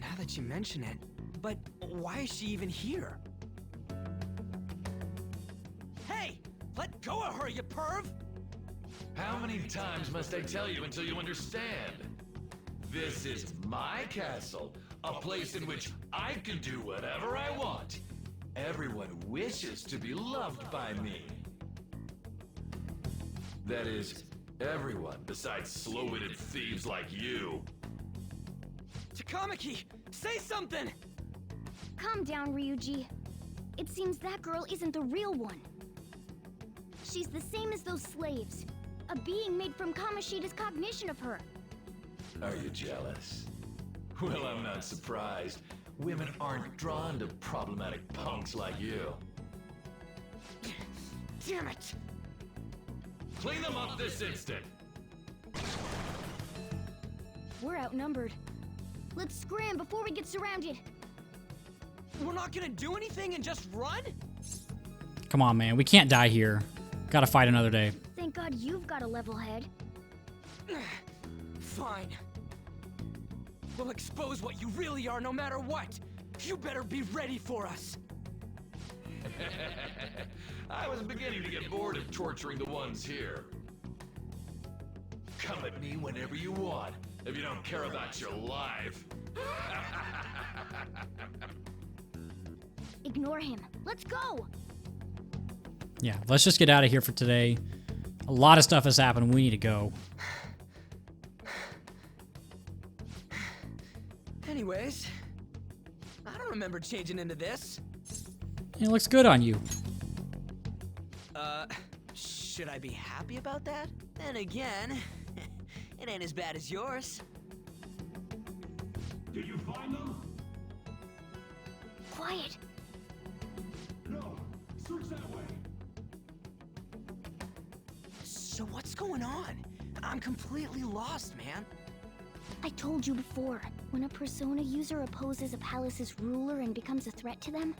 now that you mention it. But why is she even here? Hey! Let go of her, you perv! How many times must I tell you until you understand? This is my castle, a place in which I can do whatever I want. Everyone wishes to be loved by me. That is, everyone besides slow-witted thieves like you. Takamaki, say something! Calm down, Ryuji. It seems that girl isn't the real one. She's the same as those slaves. A being made from Kamoshida's cognition of her. Are you jealous? Well, I'm not surprised. Women aren't drawn to problematic punks like you. Damn it! Clean them up this instant! We're outnumbered. Let's scram before we get surrounded. We're not gonna do anything and just run? Come on, man. We can't die here. Gotta fight another day. Thank God you've got a level head. Fine. We'll expose what you really are no matter what. You better be ready for us. I was beginning to get bored of torturing the ones here. Come at me whenever you want, if you don't care about your life. Ignore him. Let's go! Yeah, let's just get out of here for today. A lot of stuff has happened. We need to go. Anyways, I don't remember changing into this. It looks good on you. Should I be happy about that? Then again, it ain't as bad as yours. Did you find them? Quiet. No. Search that way. So what's going on? I'm completely lost, man. I told you before, when a Persona user opposes a palace's ruler and becomes a threat to them,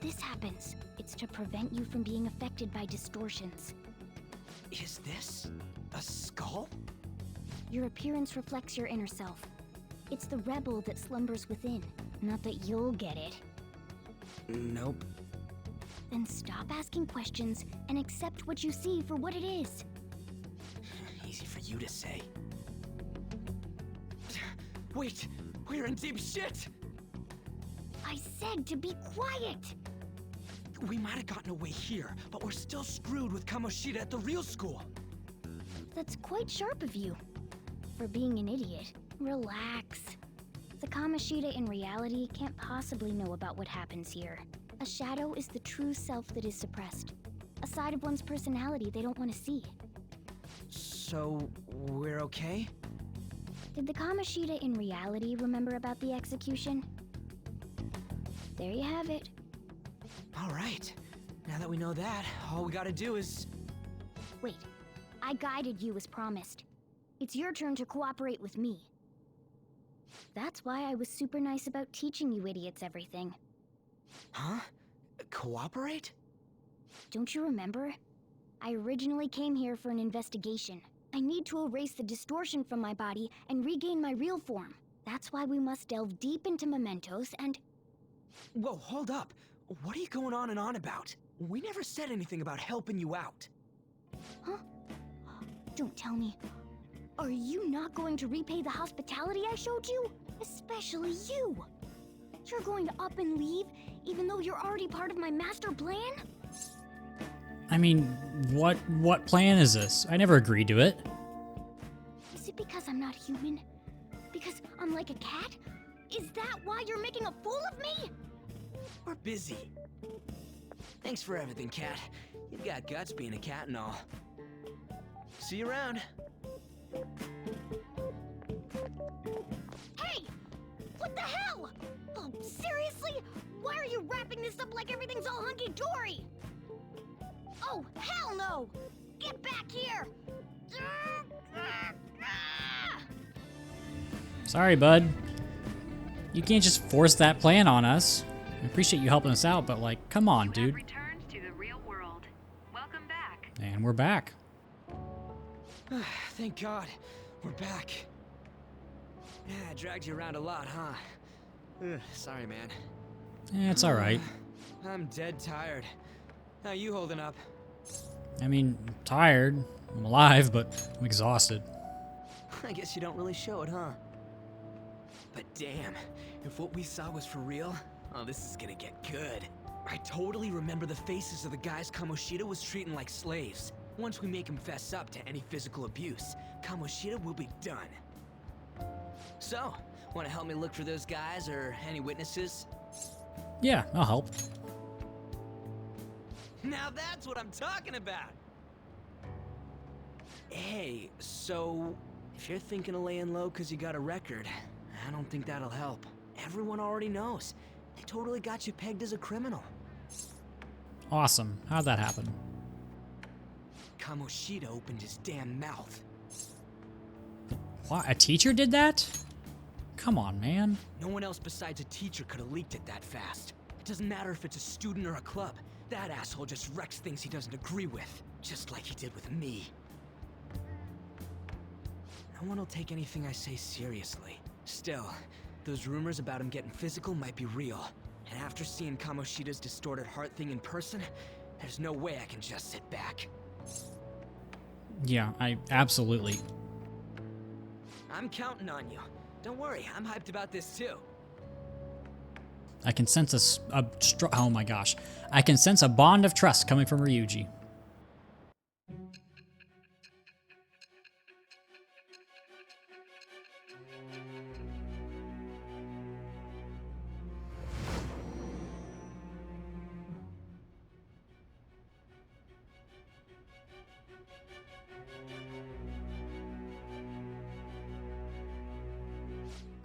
this happens. It's to prevent you from being affected by distortions. Is this a skull? Your appearance reflects your inner self. It's the rebel that slumbers within, not that you'll get it. Nope. Then stop asking questions and accept what you see for what it is. Easy for you to say. Wait, we're in deep shit! I said to be quiet! We might have gotten away here, but we're still screwed with Kamoshida at the real school. That's quite sharp of you. For being an idiot, relax. The Kamoshida in reality can't possibly know about what happens here. A shadow is the true self that is suppressed. A side of one's personality they don't want to see. So, we're okay? Did the Kamoshida in reality remember about the execution? There you have it. All right. Now that we know that, all we gotta do is... Wait, I guided you as promised. It's your turn to cooperate with me. That's why I was super nice about teaching you idiots everything. Huh? Cooperate? Don't you remember? I originally came here for an investigation. I need to erase the distortion from my body and regain my real form. That's why we must delve deep into mementos and... Whoa, hold up. What are you going on and on about? We never said anything about helping you out. Huh? Don't tell me. Are you not going to repay the hospitality I showed you? Especially you! You're going to up and leave, even though you're already part of my master plan? I mean, what plan is this? I never agreed to it. Is it because I'm not human? Because I'm like a cat? Is that why you're making a fool of me? We're busy. Thanks for everything, Cat. You've got guts being a cat and all. See you around. Hey! What the hell? Oh, seriously? Why are you wrapping this up like everything's all hunky-dory? Oh, hell no! Get back here! Sorry, bud. You can't just force that plan on us. I appreciate you helping us out, but like, come on, dude. Returned to the real world. Welcome back. And we're back. Thank God. We're back. Yeah, I dragged you around a lot, huh? Sorry, man. It's alright. I'm dead tired. How you holding up? I mean, I'm tired. I'm alive, but I'm exhausted. I guess you don't really show it, huh? But damn, if what we saw was for real, oh, this is gonna get good. I totally remember the faces of the guys Kamoshida was treating like slaves. Once we make him fess up to any physical abuse, Kamoshida will be done. So, wanna help me look for those guys or any witnesses? Yeah, I'll help. Now that's what I'm talking about! Hey, so if you're thinking of laying low because you got a record, I don't think that'll help. Everyone already knows. They totally got you pegged as a criminal. Awesome. How'd that happen? Kamoshida opened his damn mouth. What? A teacher did that? Come on, man. No one else besides a teacher could have leaked it that fast. It doesn't matter if it's a student or a club. That asshole just wrecks things he doesn't agree with. Just like he did with me. No one will take anything I say seriously. Still, those rumors about him getting physical might be real. And after seeing Kamoshida's distorted heart thing in person, there's no way I can just sit back. Yeah, I absolutely. I'm counting on you. Don't worry, I'm hyped about this too. I can sense oh my gosh. I can sense a bond of trust coming from Ryuji.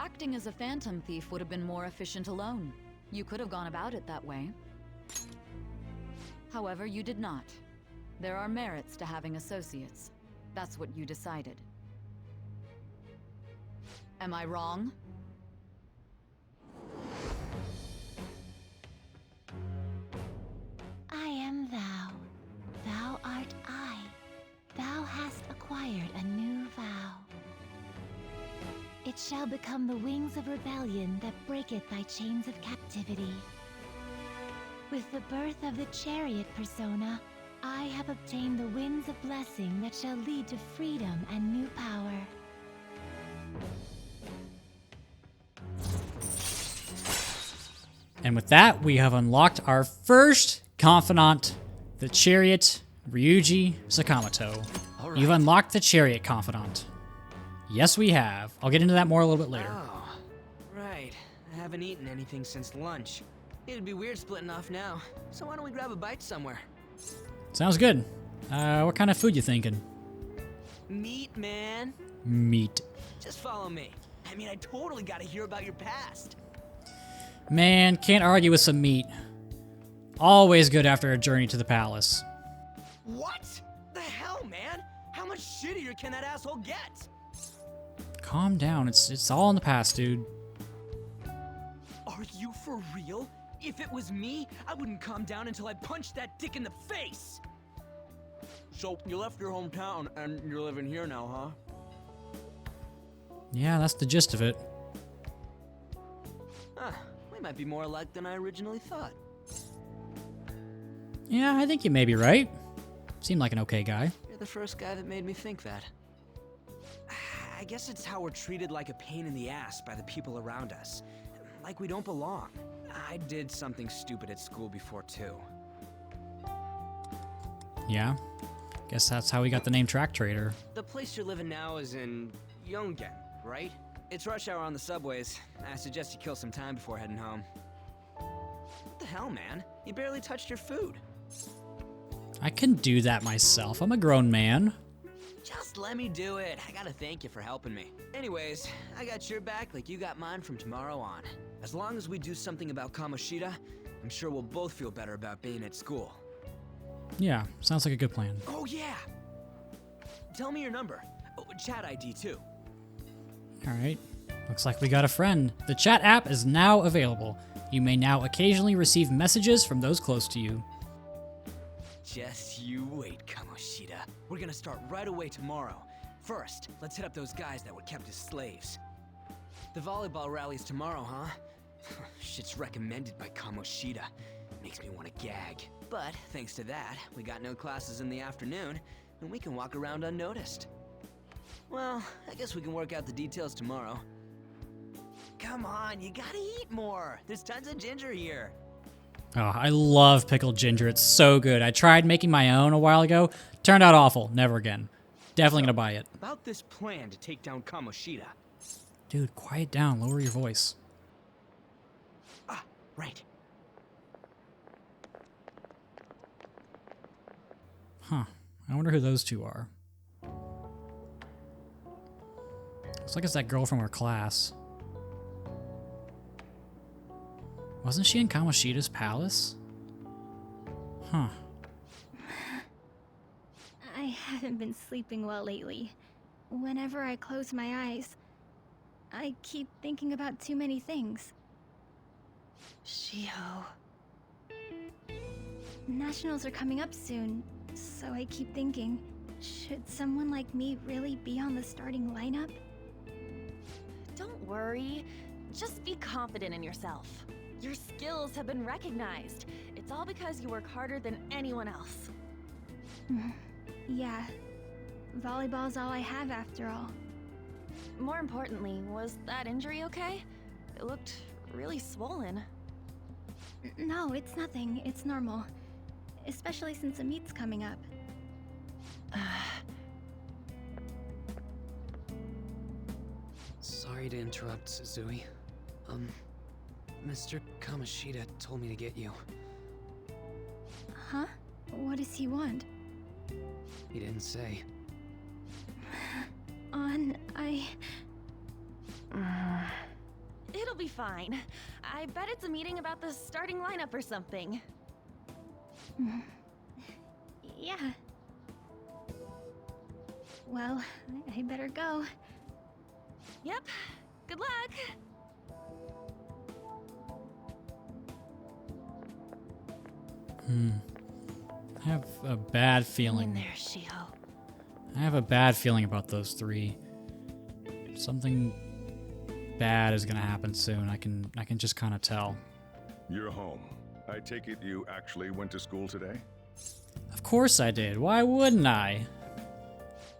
Acting as a phantom thief would have been more efficient alone. You could have gone about it that way. However, you did not. There are merits to having associates. That's what you decided. Am I wrong? I am thou. Thou art I. Thou hast acquired a new vow. It shall become the wings of rebellion that breaketh thy chains of captivity. With the birth of the chariot persona, I have obtained the winds of blessing that shall lead to freedom and new power. And with that, we have unlocked our first confidant, the Chariot Ryuji Sakamoto. All right. You've unlocked the Chariot Confidant. Yes, we have. I'll get into that more a little bit later. Oh, right. I haven't eaten anything since lunch. It'd be weird splitting off now, so why don't we grab a bite somewhere? Sounds good. What kind of food you thinking? Meat, man. Meat. Just follow me. I mean, I totally gotta hear about your past. Man, can't argue with some meat. Always good after a journey to the palace. What? The hell, man? How much shittier can that asshole get? Calm down. It's all in the past, dude. Are you for real? If it was me, I wouldn't calm down until I punched that dick in the face. So, you left your hometown and you're living here now, huh? Yeah, that's the gist of it. Huh. We might be more alike than I originally thought. Yeah, I think you may be right. Seemed like an okay guy. You're the first guy that made me think that. I guess it's how we're treated like a pain in the ass by the people around us. Like we don't belong. I did something stupid at school before, too. Yeah. Guess that's how we got the name Track Trader. The place you're living now is in Yongen, right? It's rush hour on the subways. I suggest you kill some time before heading home. What the hell, man? You barely touched your food. I can do that myself. I'm a grown man. Just let me do it. I gotta thank you for helping me. Anyways, I got your back like you got mine from tomorrow on. As long as we do something about Kamoshida, I'm sure we'll both feel better about being at school. Yeah, sounds like a good plan. Oh yeah! Tell me your number. Oh, chat ID too. Alright. Looks like we got a friend. The chat app is now available. You may now occasionally receive messages from those close to you. Just you wait, Kamoshida. We're gonna start right away tomorrow. First, let's hit up those guys that were kept as slaves. The volleyball rally's tomorrow, huh? Shit's recommended by Kamoshida. Makes me want to gag. But thanks to that, we got no classes in the afternoon, and we can walk around unnoticed. Well, I guess we can work out the details tomorrow. Come on, you gotta eat more. There's tons of ginger here. Oh, I love pickled ginger. It's so good. I tried making my own a while ago. Turned out awful. Never again. Definitely gonna buy it. About this plan to take down Kamoshida. Dude, quiet down. Lower your voice. Ah, right. Huh. I wonder who those two are. Looks like it's that girl from our class. Wasn't she in Kamoshida's palace? Huh. I haven't been sleeping well lately. Whenever I close my eyes, I keep thinking about too many things. Shiho. Nationals are coming up soon, so I keep thinking, should someone like me really be on the starting lineup? Don't worry. Just be confident in yourself. Your skills have been recognized. It's all because you work harder than anyone else. Yeah. Volleyball's all I have after all. More importantly, was that injury okay? It looked really swollen. No, it's nothing. It's normal. Especially since a meet's coming up. Sorry to interrupt, Suzui. Mr. Kamoshida told me to get you. Huh? What does he want? He didn't say. It'll be fine. I bet it's a meeting about the starting lineup or something. Yeah. Well, I better go. Yep. Good luck. I have a bad feeling. In there, Shiho. I have a bad feeling about those three. Something bad is gonna happen soon. I can just kind of tell. You're home. I take it you actually went to school today? Of course I did. Why wouldn't I?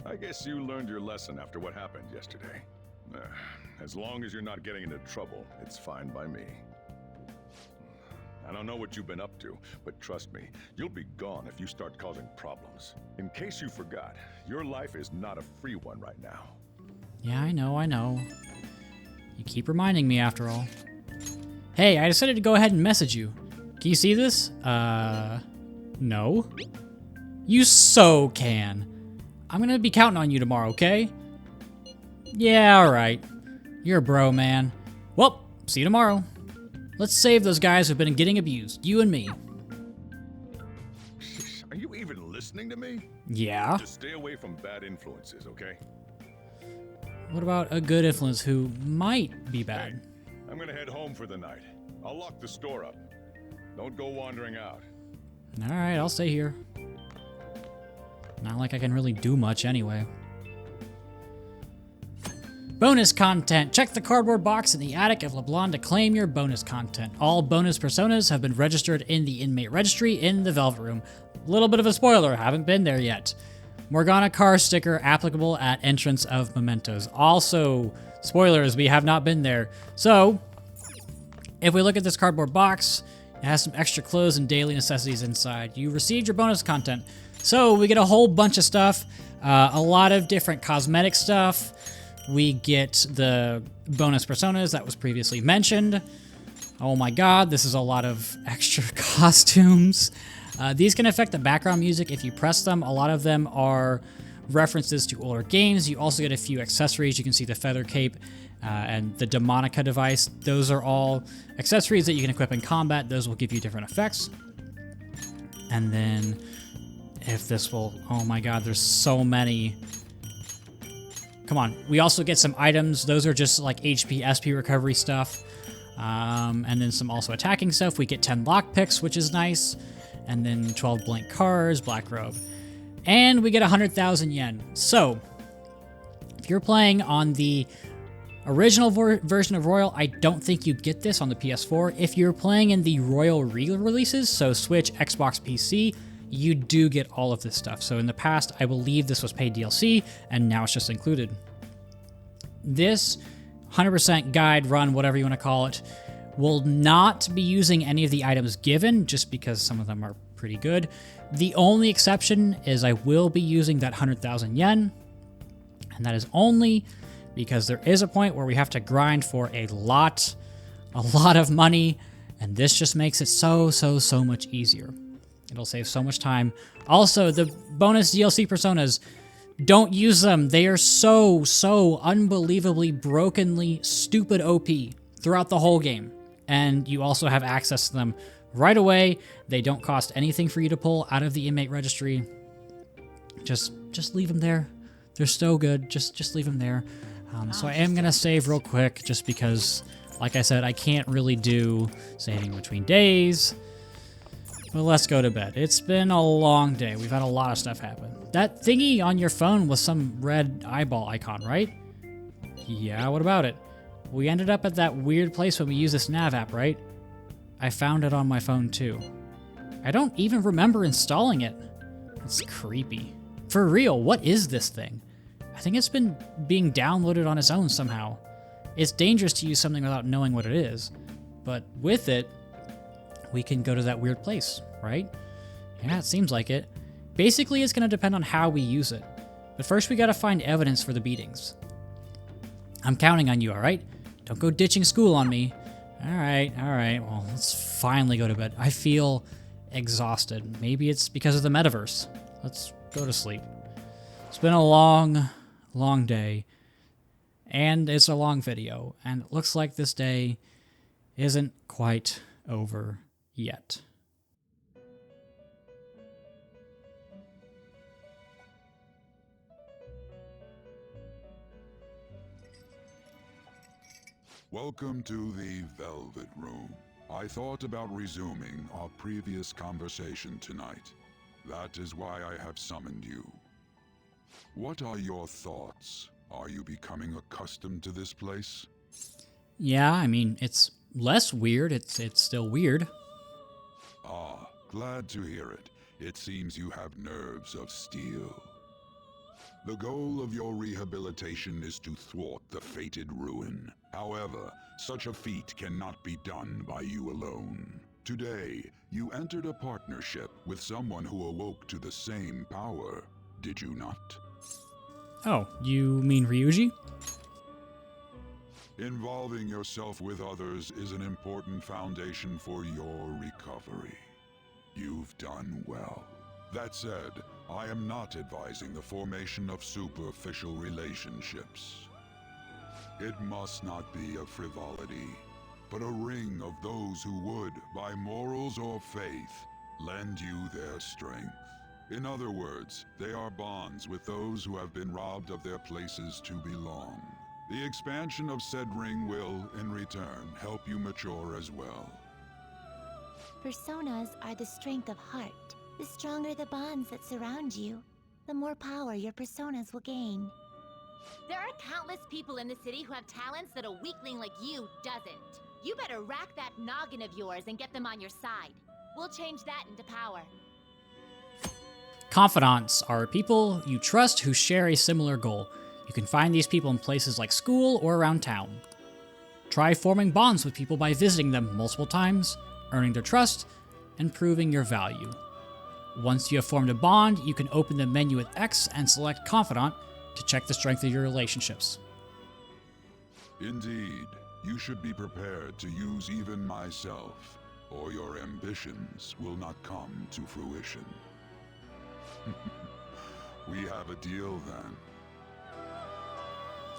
I guess you learned your lesson after what happened yesterday. As long as you're not getting into trouble, it's fine by me. I don't know what you've been up to, but trust me, you'll be gone if you start causing problems. In case you forgot, your life is not a free one right now. Yeah, I know. You keep reminding me after all. Hey, I decided to go ahead and message you. Can you see this? No. You so can. I'm gonna be counting on you tomorrow, okay? Yeah, alright. You're a bro, man. Well, see you tomorrow. Let's save those guys who've been getting abused. You and me. Are you even listening to me? Yeah. Just stay away from bad influences, okay? What about a good influence who might be bad? Hey, I'm gonna head home for the night. I'll lock the store up. Don't go wandering out. Alright, I'll stay here. Not like I can really do much anyway. Bonus content. Check the cardboard box in the attic of LeBlanc to claim your bonus content. All bonus personas have been registered in the inmate registry in the Velvet Room. Little bit of a spoiler, haven't been there yet. Morgana car sticker applicable at entrance of mementos. Also, spoilers, we have not been there. So, if we look at this cardboard box, it has some extra clothes and daily necessities inside. You received your bonus content. So, we get a whole bunch of stuff, a lot of different cosmetic stuff. We get the bonus personas that was previously mentioned. Oh my god, this is a lot of extra costumes. These can affect the background music if you press them. A lot of them are references to older games. You also get a few accessories. You can see the feather cape and the Demonica device. Those are all accessories that you can equip in combat. Those will give you different effects. And then if this will... Oh my god, there's so many... Come on. We also get some items. Those are just like HP, SP recovery stuff. And then some also attacking stuff. We get 10 lockpicks, which is nice. And then 12 blank cards, black robe. And we get 100,000 yen. So, if you're playing on the original version of Royal, I don't think you'd get this on the PS4. If you're playing in the Royal re-releases, so Switch, Xbox, PC, you do get all of this stuff. So in the past, I believe this was paid DLC, and now it's just included. This 100% guide, run, whatever you want to call it, will not be using any of the items given, just because some of them are pretty good. The only exception is I will be using that 100,000 yen, and that is only because there is a point where we have to grind for a lot of money, and this just makes it so much easier. It'll save so much time. Also, the bonus DLC personas, don't use them. They are so unbelievably brokenly stupid OP throughout the whole game. And you also have access to them right away. They don't cost anything for you to pull out of the inmate registry. Just leave them there. They're so good. Just leave them there. So I am going to save real quick just because, like I said, I can't really do saving between days. But let's go to bed. It's been a long day. We've had a lot of stuff happen. That thingy on your phone was some red eyeball icon, right? Yeah, what about it? We ended up at that weird place when we used this nav app, right? I found it on my phone too. I don't even remember installing it. It's creepy. For real, what is this thing? I think it's been being downloaded on its own somehow. It's dangerous to use something without knowing what it is. But with it, we can go to that weird place, right? Yeah, it seems like it. Basically, it's going to depend on how we use it. But first, we got to find evidence for the beatings. I'm counting on you, all right? Don't go ditching school on me. All right. Well, let's finally go to bed. I feel exhausted. Maybe it's because of the metaverse. Let's go to sleep. It's been a long day. And it's a long video. And it looks like this day isn't quite over yet. Welcome to the Velvet Room. I thought about resuming our previous conversation tonight. That is why I have summoned you. What are your thoughts? Are you becoming accustomed to this place? Yeah, I mean, it's less weird. It's still weird. Ah, glad to hear it. It seems you have nerves of steel. The goal of your rehabilitation is to thwart the fated ruin. However, such a feat cannot be done by you alone. Today, you entered a partnership with someone who awoke to the same power, did you not? Oh, you mean Ryuji? Involving yourself with others is an important foundation for your recovery. You've done well. That said, I am not advising the formation of superficial relationships. It must not be a frivolity, but a ring of those who would, by morals or faith, lend you their strength. In other words, they are bonds with those who have been robbed of their places to belong. The expansion of said ring will, in return, help you mature as well. Personas are the strength of heart. The stronger the bonds that surround you, the more power your personas will gain. There are countless people in the city who have talents that a weakling like you doesn't. You better rack that noggin of yours and get them on your side. We'll change that into power. Confidants are people you trust who share a similar goal. You can find these people in places like school or around town. Try forming bonds with people by visiting them multiple times, earning their trust, and proving your value. Once you have formed a bond, you can open the menu with X and select Confidant to check the strength of your relationships. Indeed, you should be prepared to use even myself, or your ambitions will not come to fruition. We have a deal then.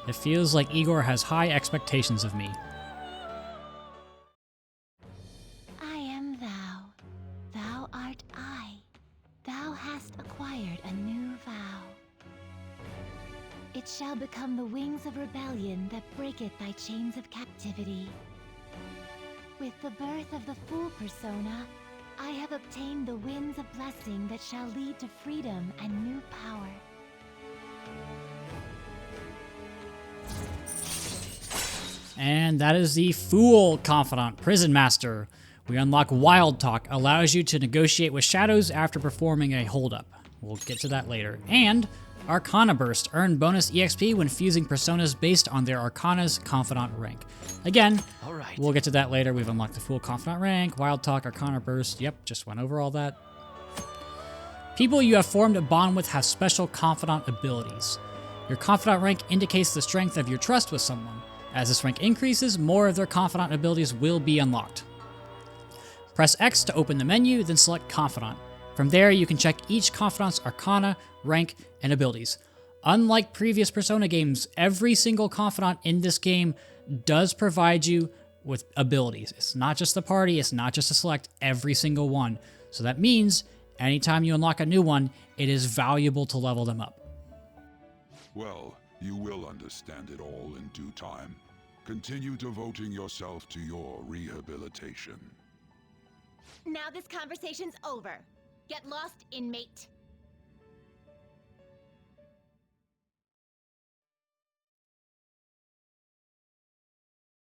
It feels like Igor has high expectations of me. I am thou. Thou art I. Thou hast acquired a new vow. It shall become the wings of rebellion that breaketh thy chains of captivity. With the birth of the Fool persona, I have obtained the winds of blessing that shall lead to freedom and new power. And that is the Fool Confidant Prison Master. We unlock Wild Talk, allows you to negotiate with shadows after performing a holdup. We'll get to that later. And Arcana Burst, earn bonus EXP when fusing personas based on their Arcana's Confidant rank. Again, we'll get to that later. We've unlocked the Fool Confidant rank, Wild Talk, Arcana Burst. Yep, just went over all that. People you have formed a bond with have special Confidant abilities. Your Confidant rank indicates the strength of your trust with someone. As this rank increases, more of their Confidant abilities will be unlocked. Press X to open the menu, then select Confidant. From there, you can check each Confidant's Arcana, rank, and abilities. Unlike previous Persona games, every single Confidant in this game does provide you with abilities. It's not just the party, it's not just a select, every single one. So that means anytime you unlock a new one, it is valuable to level them up. Well, you will understand it all in due time. Continue devoting yourself to your rehabilitation. Now this conversation's over. Get lost, inmate.